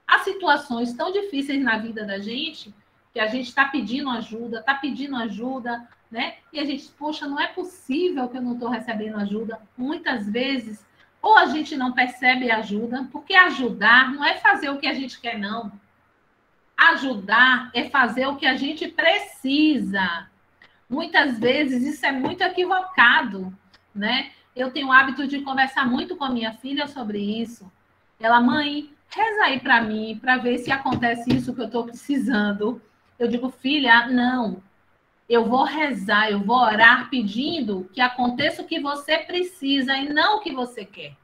Há situações tão difíceis na vida da gente, que a gente está pedindo ajuda, né? E a gente, poxa, não é possível que eu não estou recebendo ajuda. Muitas vezes, ou a gente não percebe ajuda, porque ajudar não é fazer o que a gente quer, não. Ajudar é fazer o que a gente precisa. Muitas vezes isso é muito equivocado, né? Eu tenho o hábito de conversar muito com a minha filha sobre isso. Ela, mãe, reza aí para mim, para ver se acontece isso que eu estou precisando. Eu digo, filha, não. Eu vou rezar, eu vou orar pedindo que aconteça o que você precisa e não o que você quer.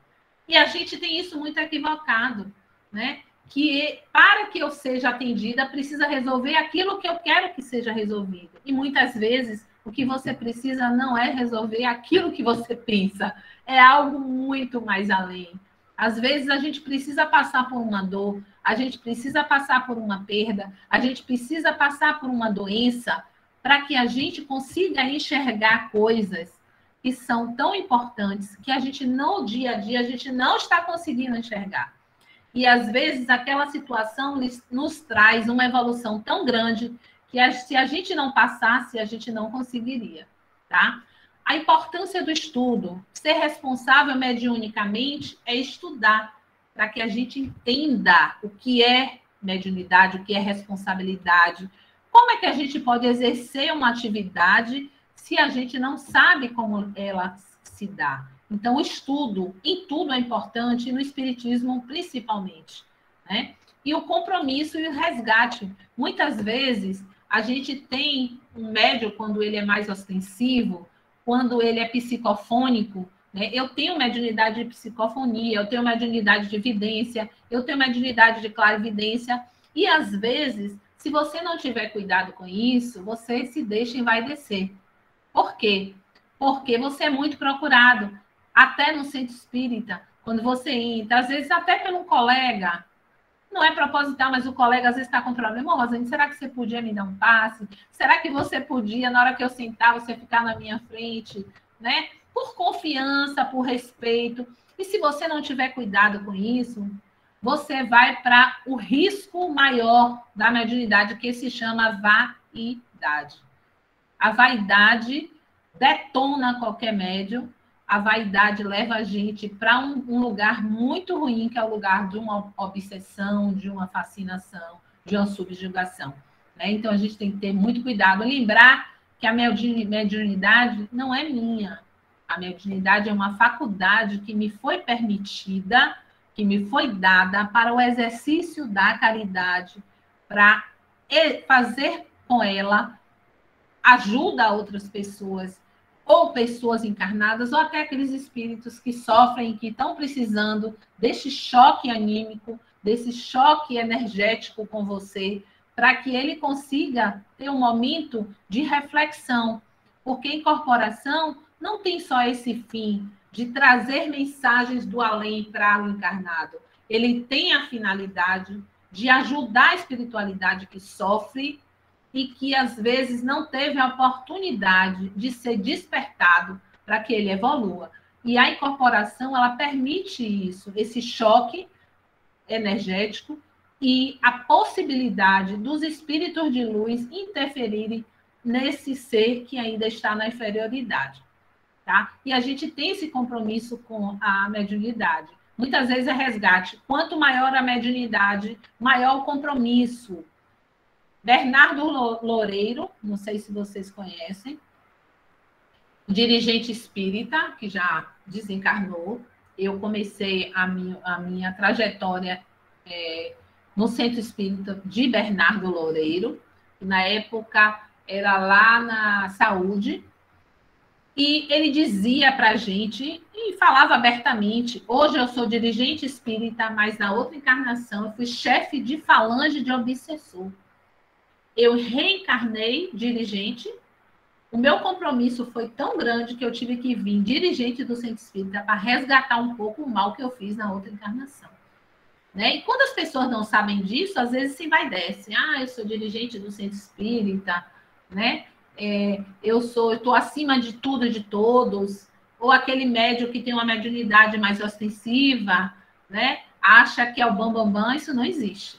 E a gente tem isso muito equivocado, né? Que para que eu seja atendida, precisa resolver aquilo que eu quero que seja resolvido. E muitas vezes o que você precisa não é resolver aquilo que você pensa, é algo muito mais além. Às vezes a gente precisa passar por uma dor, a gente precisa passar por uma perda, a gente precisa passar por uma doença para que a gente consiga enxergar coisas que são tão importantes que a gente no dia a dia a gente não está conseguindo enxergar. E às vezes aquela situação nos traz uma evolução tão grande que se a gente não passasse, a gente não conseguiria. tá? A importância do estudo. Ser responsável mediunicamente é estudar, para que a gente entenda o que é mediunidade, o que é responsabilidade. Como é que a gente pode exercer uma atividade se a gente não sabe como ela se dá? Então, o estudo em tudo é importante, e no espiritismo principalmente, né? E o compromisso e o resgate. Muitas vezes, a gente tem um médium, quando ele é mais ostensivo, quando ele é psicofônico, né? Eu tenho mediunidade de psicofonia, eu tenho mediunidade de evidência, eu tenho mediunidade de clarividência, e às vezes, se você não tiver cuidado com isso, você se deixa envaidecer. Por quê? Porque você é muito procurado, até no centro espírita, quando você entra, às vezes até pelo colega, não é proposital, mas o colega às vezes está com problema. Rosane, será que você podia me dar um passe? Será que você podia, na hora que eu sentar, você ficar na minha frente, né? Por confiança, por respeito. E se você não tiver cuidado com isso, você vai para o risco maior da mediunidade, que se chama vaidade. A vaidade detona qualquer médium. A vaidade leva a gente para um lugar muito ruim, que é o lugar de uma obsessão, de uma fascinação, de uma subjugação, né? Então, a gente tem que ter muito cuidado. Lembrar que a mediunidade não é minha. A mediunidade é uma faculdade que me foi permitida, que me foi dada para o exercício da caridade, para fazer com ela ajuda a outras pessoas, ou pessoas encarnadas, ou até aqueles espíritos que sofrem, que estão precisando desse choque anímico, desse choque energético com você, para que ele consiga ter um momento de reflexão. Porque a incorporação não tem só esse fim de trazer mensagens do além para o encarnado. Ele tem a finalidade de ajudar a espiritualidade que sofre e que, às vezes, não teve a oportunidade de ser despertado para que ele evolua. E a incorporação, ela permite isso, esse choque energético e a possibilidade dos espíritos de luz interferirem nesse ser que ainda está na inferioridade, tá? E a gente tem esse compromisso com a mediunidade. Muitas vezes é resgate. Quanto maior a mediunidade, maior o compromisso. Bernardo Loureiro, não sei se vocês conhecem, dirigente espírita, que já desencarnou. Eu comecei a minha trajetória no Centro Espírita de Bernardo Loureiro, que na época era lá na Saúde, e ele dizia para a gente, e falava abertamente, hoje eu sou dirigente espírita, mas na outra encarnação eu fui chefe de falange de obsessor. Eu reencarnei dirigente, o meu compromisso foi tão grande que eu tive que vir dirigente do Centro Espírita para resgatar um pouco o mal que eu fiz na outra encarnação, né? E quando as pessoas não sabem disso, às vezes se envaidecem. Ah, eu sou dirigente do Centro Espírita, né? Eu estou acima de tudo e de todos. Ou aquele médium que tem uma mediunidade mais ostensiva, né? Acha que é o bambambam, isso não existe.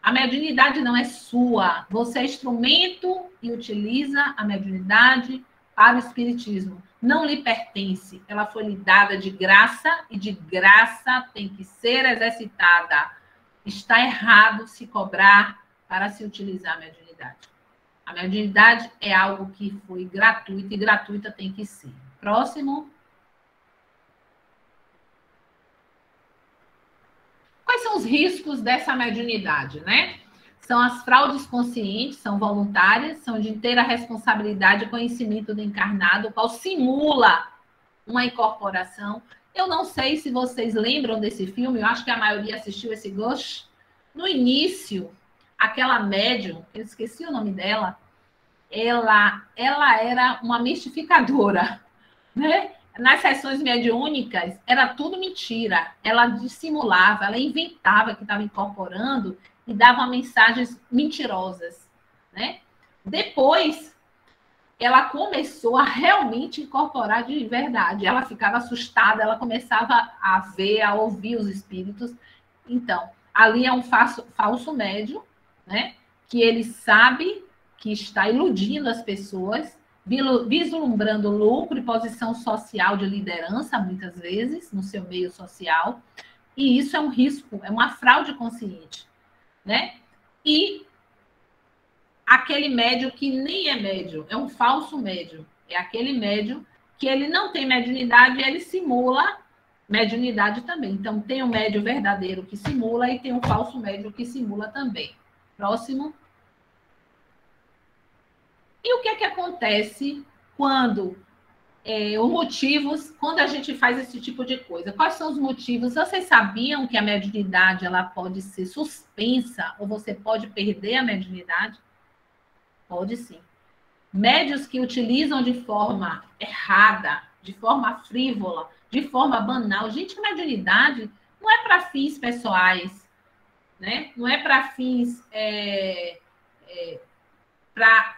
A mediunidade não é sua. Você é instrumento e utiliza a mediunidade para o espiritismo. Não lhe pertence. Ela foi lhe dada de graça e de graça tem que ser exercitada. Está errado se cobrar para se utilizar a mediunidade. A mediunidade é algo que foi gratuito e gratuita tem que ser. Próximo. Quais são os riscos dessa mediunidade, né? São as fraudes conscientes, são voluntárias, são de inteira responsabilidade e conhecimento do encarnado, o qual simula uma incorporação. Eu não sei se vocês lembram desse filme, eu acho que a maioria assistiu esse Ghost. No início, aquela médium, eu esqueci o nome dela, ela era uma mistificadora, né? Nas sessões mediúnicas, era tudo mentira. Ela dissimulava, ela inventava que estava incorporando e dava mensagens mentirosas, né? Depois, ela começou a realmente incorporar de verdade. Ela ficava assustada, ela começava a ver, a ouvir os espíritos. Então, ali é um falso médium, né? Que ele sabe que está iludindo as pessoas vislumbrando lucro e posição social de liderança, muitas vezes, no seu meio social. E isso é um risco, é uma fraude consciente, né? E aquele médio que nem é médio, é um falso médio. É aquele médio que ele não tem mediunidade, ele simula mediunidade também. Então, tem o médio verdadeiro que simula e tem o falso médio que simula também. Próximo. E o que é que acontece quando os motivos, quando a gente faz esse tipo de coisa? Quais são os motivos? Vocês sabiam que a mediunidade ela pode ser suspensa ou você pode perder a mediunidade? Pode sim. Médios que utilizam de forma errada, de forma frívola, de forma banal. Gente, a mediunidade não é para fins pessoais, né? Não é para fins para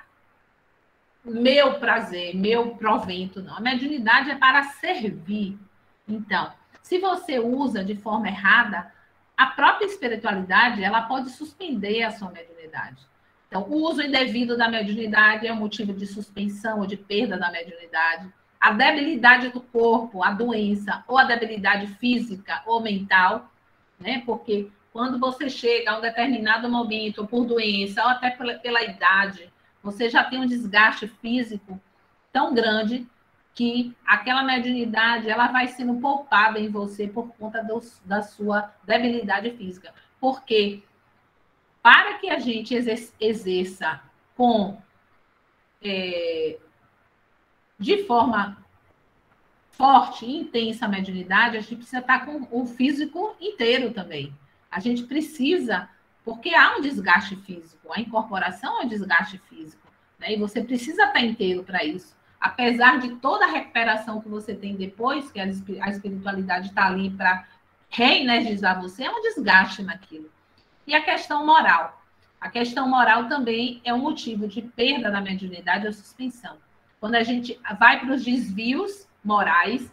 meu prazer, meu provento, não. A mediunidade é para servir. Então, se você usa de forma errada, a própria espiritualidade ela pode suspender a sua mediunidade. Então, o uso indevido da mediunidade é um motivo de suspensão ou de perda da mediunidade. A debilidade do corpo, a doença, ou a debilidade física ou mental, né? Porque quando você chega a um determinado momento, ou por doença, ou até pela idade, você já tem um desgaste físico tão grande que aquela mediunidade ela vai sendo poupada em você por conta da sua debilidade física. Porque para que a gente exerça de forma forte e intensa a mediunidade, a gente precisa estar com o físico inteiro também. A gente precisa, porque há um desgaste físico, a incorporação é um desgaste físico, né? E você precisa estar inteiro para isso. Apesar de toda a recuperação que você tem depois, que a espiritualidade está ali para reenergizar você, é um desgaste naquilo. E a questão moral. A questão moral também é um motivo de perda da mediunidade ou suspensão. Quando a gente vai para os desvios morais,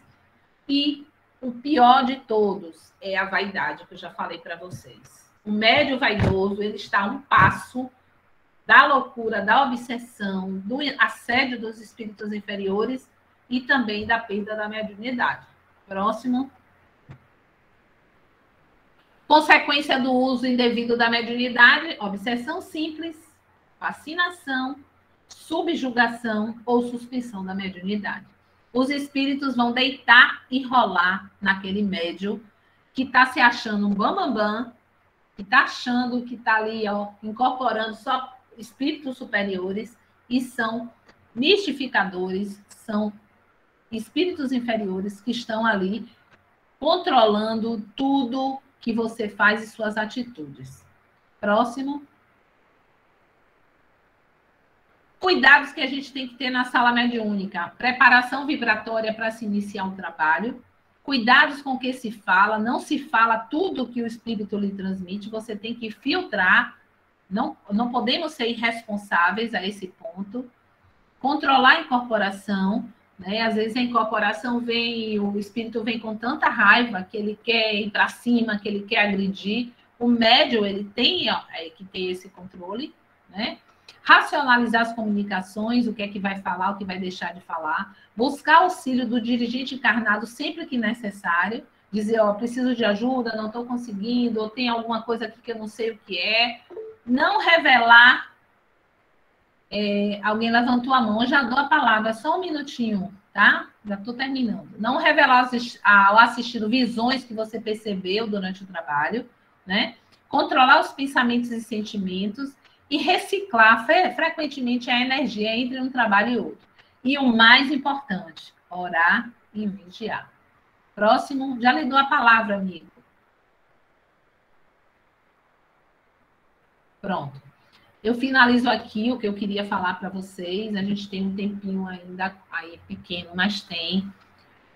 e o pior de todos é a vaidade, que eu já falei para vocês. O médio vaidoso, ele está a um passo da loucura, da obsessão, do assédio dos espíritos inferiores e também da perda da mediunidade. Próximo. Consequência do uso indevido da mediunidade, obsessão simples, fascinação, subjugação ou suspensão da mediunidade. Os espíritos vão deitar e rolar naquele médio que está se achando um bambambam, que está achando que está ali, incorporando só espíritos superiores e são mistificadores, são espíritos inferiores que estão ali controlando tudo que você faz e suas atitudes. Próximo. Cuidados que a gente tem que ter na sala mediúnica. Preparação vibratória para se iniciar um trabalho. Cuidados com o que se fala. Não se fala tudo que o espírito lhe transmite. Você tem que filtrar. Não podemos ser irresponsáveis a esse ponto. Controlar a incorporação. Né? Às vezes a incorporação vem, o espírito vem com tanta raiva que ele quer ir para cima, que ele quer agredir. O médium, ele tem que ter esse controle, né? Racionalizar as comunicações, o que é que vai falar, o que vai deixar de falar. Buscar auxílio do dirigente encarnado sempre que necessário. Dizer, preciso de ajuda, não estou conseguindo, ou tem alguma coisa aqui que eu não sei o que é. Não revelar. Alguém levantou a mão, eu já dou a palavra, só um minutinho, tá? Já estou terminando. Não revelar ao assistido visões que você percebeu durante o trabalho, né? Controlar os pensamentos e sentimentos e reciclar frequentemente a energia entre um trabalho e outro. E o mais importante, orar e vigiar. Próximo, já lhe dou a palavra, amigo. Pronto. Eu finalizo aqui o que eu queria falar para vocês. A gente tem um tempinho ainda aí pequeno, mas tem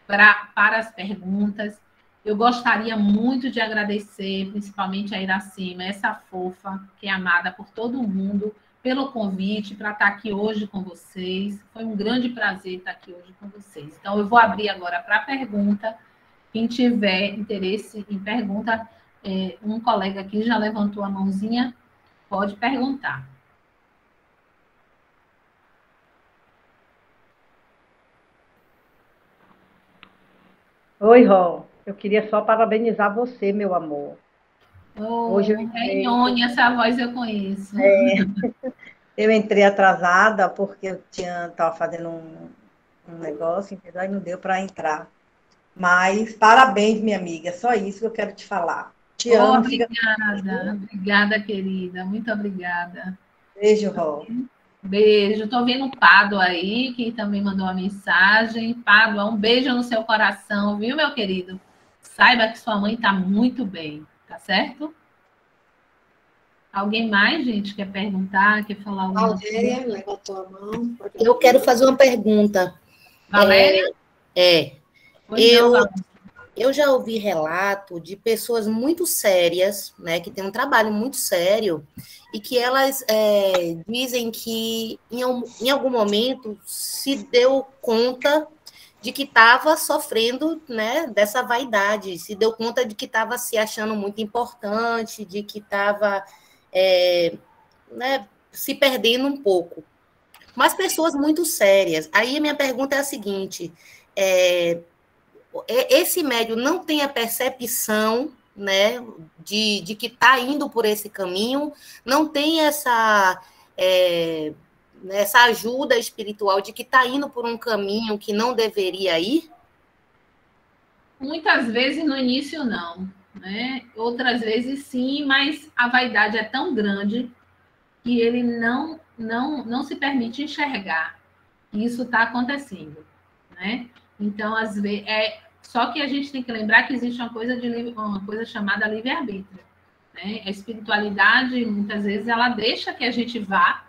para as perguntas. Eu gostaria muito de agradecer, principalmente a Iracema, essa fofa, que é amada por todo mundo, pelo convite para estar aqui hoje com vocês. Foi um grande prazer estar aqui hoje com vocês. Então, eu vou abrir agora para a pergunta. Quem tiver interesse em pergunta, um colega aqui já levantou a mãozinha. Pode perguntar. Oi, Ró. Eu queria só parabenizar você, meu amor. Oh, Hoje é Ione, essa voz eu conheço. eu entrei atrasada porque eu estava fazendo um negócio, entendeu? Aí não deu para entrar. Mas parabéns, minha amiga. Só isso que eu quero te falar. Te Oh, amo. Fica... obrigada, obrigada, querida. Muito obrigada. Beijo, Ró. Beijo. Estou vendo o Pado aí, que também mandou uma mensagem. Pado, um beijo no seu coração, viu, meu querido? Saiba que sua mãe está muito bem, tá certo? Alguém mais, gente, quer perguntar, quer falar alguma coisa? Valéria, levantou a mão. Eu quero fazer uma pergunta. Valéria? Pois não, Eu, Valéria. eu já ouvi relato de pessoas muito sérias, né, que têm um trabalho muito sério, e que elas dizem que em algum momento se deu conta de que estava sofrendo, né, dessa vaidade, se deu conta de que estava se achando muito importante, de que estava, né, se perdendo um pouco. Mas pessoas muito sérias. Aí a minha pergunta é a seguinte: esse médium não tem a percepção, né, de que está indo por esse caminho, não tem essa ajuda espiritual de que está indo por um caminho que não deveria ir? Muitas vezes no início não, né? Outras vezes sim, mas a vaidade é tão grande que ele não se permite enxergar que isso está acontecendo, né? Então, às vezes, só que a gente tem que lembrar que existe uma coisa chamada livre-arbítrio, né? A espiritualidade, muitas vezes, ela deixa que a gente vá,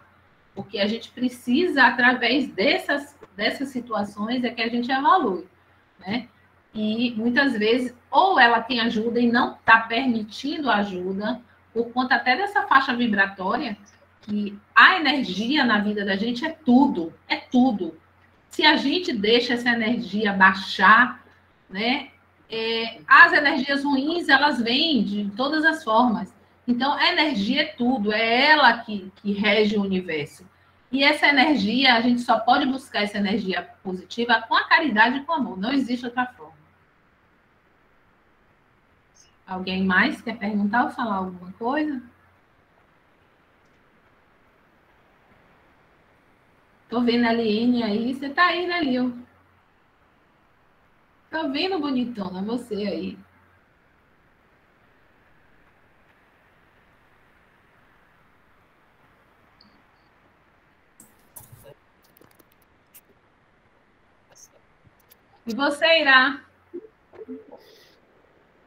porque a gente precisa, através dessas situações, é que a gente evolui, né? E muitas vezes, ou ela tem ajuda e não está permitindo ajuda, por conta até dessa faixa vibratória, que a energia na vida da gente é tudo, é tudo. Se a gente deixa essa energia baixar, né, as energias ruins, elas vêm de todas as formas. Então, a energia é tudo, é ela que rege o universo. E essa energia, a gente só pode buscar essa energia positiva com a caridade e com o amor. Não existe outra forma. Alguém mais quer perguntar ou falar alguma coisa? Tô vendo a Liene aí. Você tá aí, né, Lil? Tô vendo, bonitona, você aí. E você, Irá?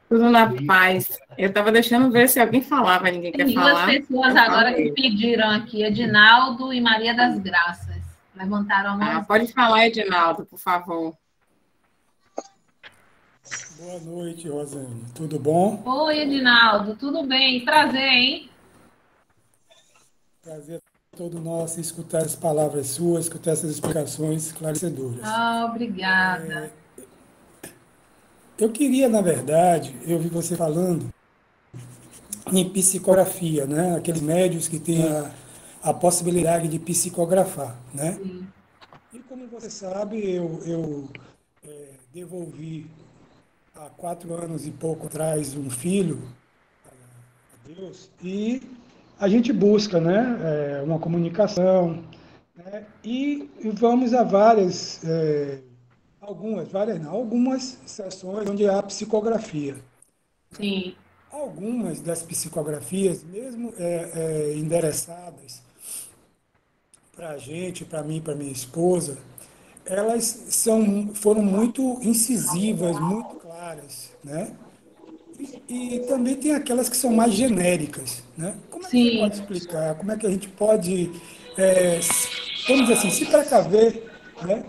Tudo na paz. Eu estava deixando ver se alguém falava, ninguém quer Tem falar. duas pessoas agora que pediram aqui, Edinaldo e Maria das Graças. Levantaram a mão. Pode falar, Edinaldo, por favor. Boa noite, Rosane. Tudo bom? Oi, Edinaldo. Tudo bem? Prazer, hein? Prazer todo nosso escutar as palavras suas, escutar essas explicações esclarecedoras. Obrigada. Eu queria, na verdade, eu vi você falando em psicografia, né? Aqueles médios que têm a possibilidade de psicografar, né? Sim. E como você sabe, eu devolvi há 4 anos e pouco atrás um filho a Deus, e a gente busca, né, uma comunicação, né, e vamos a algumas sessões onde há psicografia. Sim. Algumas das psicografias, mesmo endereçadas para a gente, para mim, para minha esposa, elas foram muito incisivas, muito claras, né? E também tem aquelas que são mais genéricas, né? Como é que você Sim. pode explicar? Como é que a gente pode, vamos dizer assim, se precaver, né,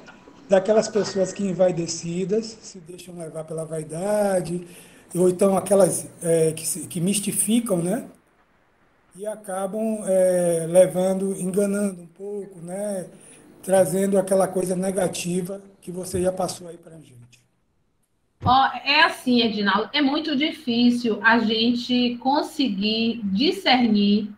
daquelas pessoas que envaidecidas se deixam levar pela vaidade, ou então aquelas que mistificam, né? E acabam enganando um pouco, né? Trazendo aquela coisa negativa que você já passou aí para a gente. É assim, Edinaldo, é muito difícil a gente conseguir discernir,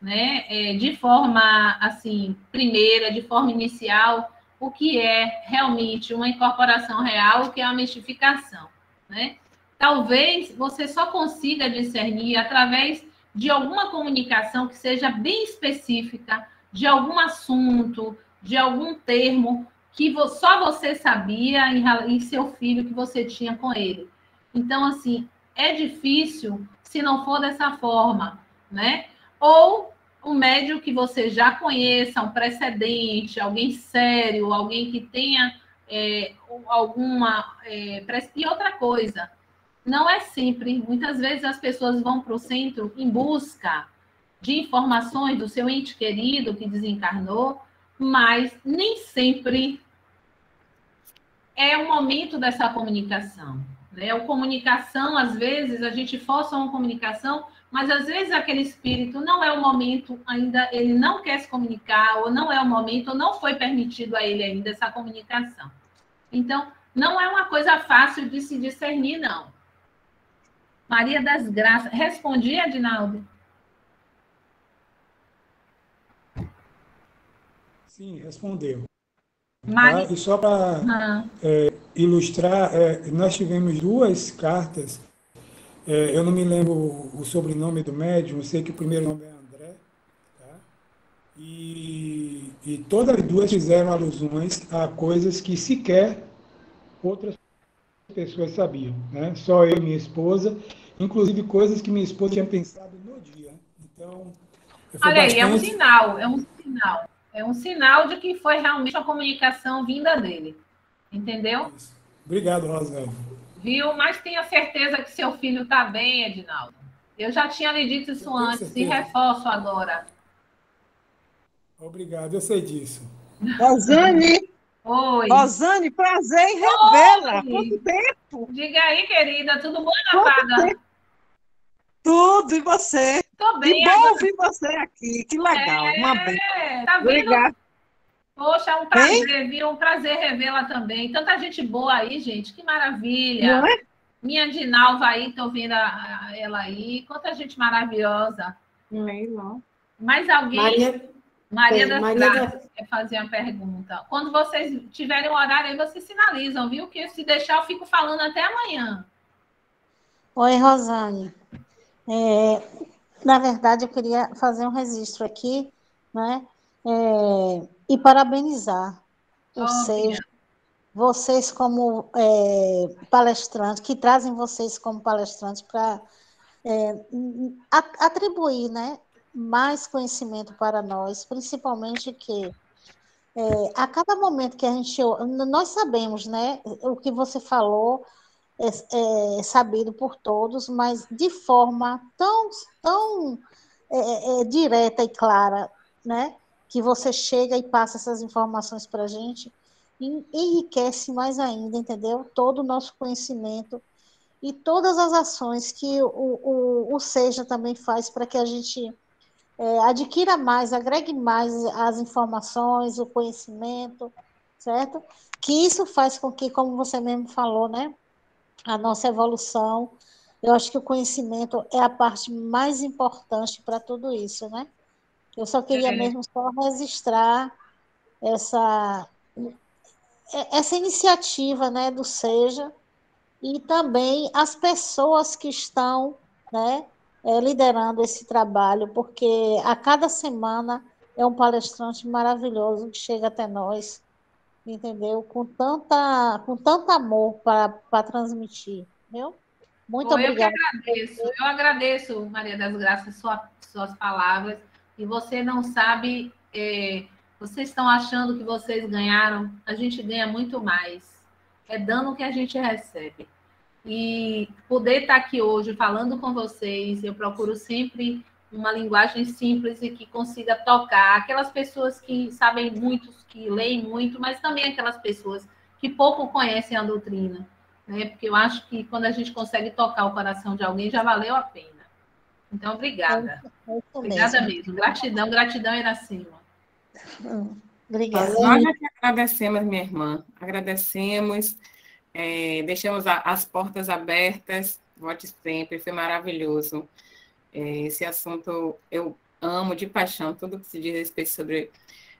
né, de forma, assim, primeira, de forma inicial, o que é realmente uma incorporação real, o que é uma mistificação. né? Talvez você só consiga discernir através de alguma comunicação que seja bem específica, de algum assunto, de algum termo que só você sabia e seu filho que você tinha com ele. Então, assim, é difícil se não for dessa forma, né? Ou um médium que você já conheça, um precedente, alguém sério, alguém que tenha alguma... E outra coisa, não é sempre. Muitas vezes as pessoas vão para o centro em busca de informações do seu ente querido que desencarnou, mas nem sempre é o momento dessa comunicação. Né? A comunicação, às vezes, a gente força uma comunicação, mas às vezes aquele espírito não é o momento ainda, ele não quer se comunicar, ou não é o momento, ou não foi permitido a ele ainda essa comunicação. Então, não é uma coisa fácil de se discernir, não. Maria das Graças. Respondi, Adinaldo? Sim, respondeu. Maria... Tá? E só para ilustrar, nós tivemos 2 cartas. Eu não me lembro o sobrenome do médium, eu sei que o primeiro nome é André. Tá? E todas as 2 fizeram alusões a coisas que sequer outras pessoas sabiam. Né? Só eu e minha esposa, inclusive coisas que minha esposa tinha pensado no dia. Então, olha aí, é um sinal. É um sinal de que foi realmente uma comunicação vinda dele. Entendeu? Isso. Obrigado, Rosane. Viu? Mas tenha certeza que seu filho está bem, Edinaldo. Eu já tinha lhe dito isso antes e reforço agora. Obrigado, eu sei disso. Rosane! Oi. Rosane, prazer em revê-la. Quanto tempo? Diga aí, querida, tudo bom, Ana? Tudo, e você? Tô bem. Que bom ouvir você aqui, que legal. Uma bem. Tá vendo? Obrigada. Poxa, um prazer, viu? Um prazer revê-la também. Tanta gente boa aí, gente, que maravilha. Não é? Minha Dinalva aí, tô vendo ela aí. Quanta gente maravilhosa. Não. Mais alguém? Maria das Graças quer fazer uma pergunta. Quando vocês tiverem o horário aí, vocês sinalizam, viu? Que se deixar, eu fico falando até amanhã. Oi, Rosane. Na verdade, eu queria fazer um registro aqui, né? E parabenizar vocês como palestrantes, que trazem vocês como palestrantes para atribuir, né, mais conhecimento para nós, principalmente que a cada momento que a gente... Nós sabemos, né, o que você falou é sabido por todos, mas de forma tão direta e clara, né, que você chega e passa essas informações para a gente, enriquece mais ainda, entendeu? Todo o nosso conhecimento e todas as ações que o SEJA também faz para que a gente adquira mais, agregue mais as informações, o conhecimento, certo? Que isso faz com que, como você mesmo falou, né, a nossa evolução, eu acho que o conhecimento é a parte mais importante para tudo isso, né? Eu só queria mesmo só registrar essa iniciativa, né, do SEJA, e também as pessoas que estão, né, liderando esse trabalho, porque a cada semana é um palestrante maravilhoso que chega até nós, entendeu? Com tanto amor para transmitir, viu? Muito obrigada. Eu agradeço, Maria das Graças, suas palavras, e você não sabe, vocês estão achando que vocês ganharam, a gente ganha muito mais, é dando que a gente recebe. E poder estar aqui hoje falando com vocês, eu procuro sempre uma linguagem simples e que consiga tocar aquelas pessoas que sabem muito, que leem muito, mas também aquelas pessoas que pouco conhecem a doutrina, né? Porque eu acho que quando a gente consegue tocar o coração de alguém, já valeu a pena. Então, obrigada. Obrigada mesmo. Gratidão, gratidão, Iracema. Obrigada. Nós é que agradecemos, minha irmã. Agradecemos. Deixamos as portas abertas, volte sempre, foi maravilhoso. Esse assunto eu amo de paixão, tudo que se diz a respeito sobre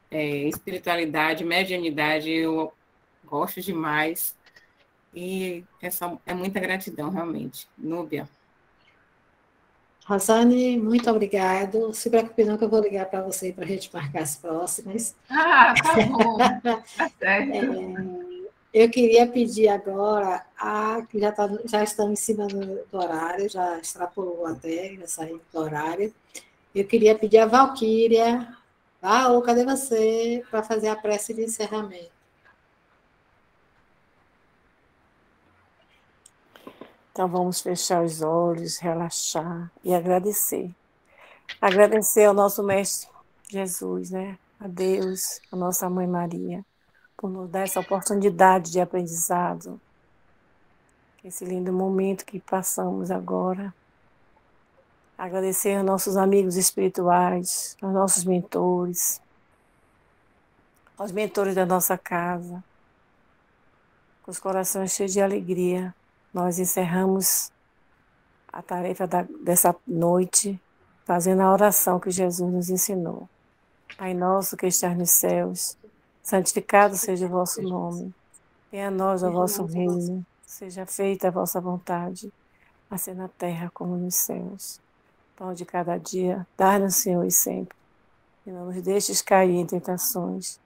espiritualidade, mediunidade, eu gosto demais. E é muita gratidão, realmente. Núbia. Rosane, muito obrigado. Se preocupe não que eu vou ligar para você para a gente marcar as próximas. Ah, tá bom. Tá certo. Eu queria pedir agora, que já estamos em cima do horário, já extrapolou até, já saímos do horário. Eu queria pedir a Valquíria. Val, cadê você? Para fazer a prece de encerramento. Então, vamos fechar os olhos, relaxar e agradecer. Agradecer ao nosso Mestre Jesus, né? A Deus, a nossa Mãe Maria, por nos dar essa oportunidade de aprendizado, esse lindo momento que passamos agora. Agradecer aos nossos amigos espirituais, aos nossos mentores, aos mentores da nossa casa. Com os corações cheios de alegria, nós encerramos a tarefa dessa noite, fazendo a oração que Jesus nos ensinou. Pai nosso que estás nos céus, santificado seja o vosso nome. Venha a nós o vosso reino, seja feita a vossa vontade, assim na terra como nos céus. Pão de cada dia, dá-nos, Senhor, e sempre. E não nos deixes cair em tentações,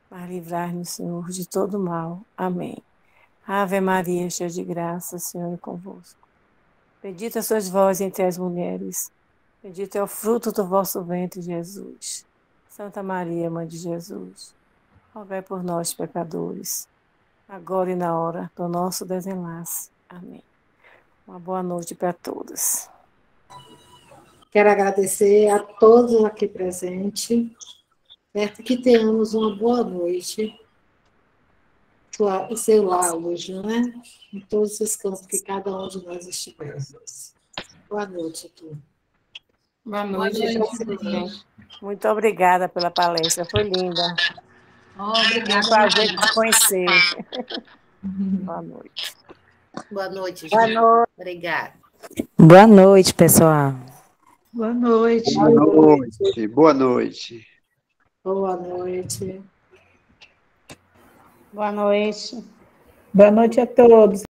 mas livrar-nos, Senhor, de todo mal. Amém. Ave Maria, cheia de graça, o Senhor é convosco. Bendita sois vós entre as mulheres, bendito é o fruto do vosso ventre, Jesus. Santa Maria, Mãe de Jesus, rogai por nós, pecadores, agora e na hora do nosso desenlace. Amém. Uma boa noite para todos. Quero agradecer a todos aqui presentes, certo? Que tenhamos uma boa noite. O seu lar hoje, né? Em todos os campos que cada um de nós estivermos. Boa noite a todos. Boa noite, gente. Muito obrigada pela palestra, foi linda. Obrigada. É um prazer te conhecer. Boa noite. Boa noite, gente. Boa noite. Obrigada. Boa noite, pessoal. Boa noite. Boa noite. Boa noite. Boa noite. Boa noite. Boa noite a todos.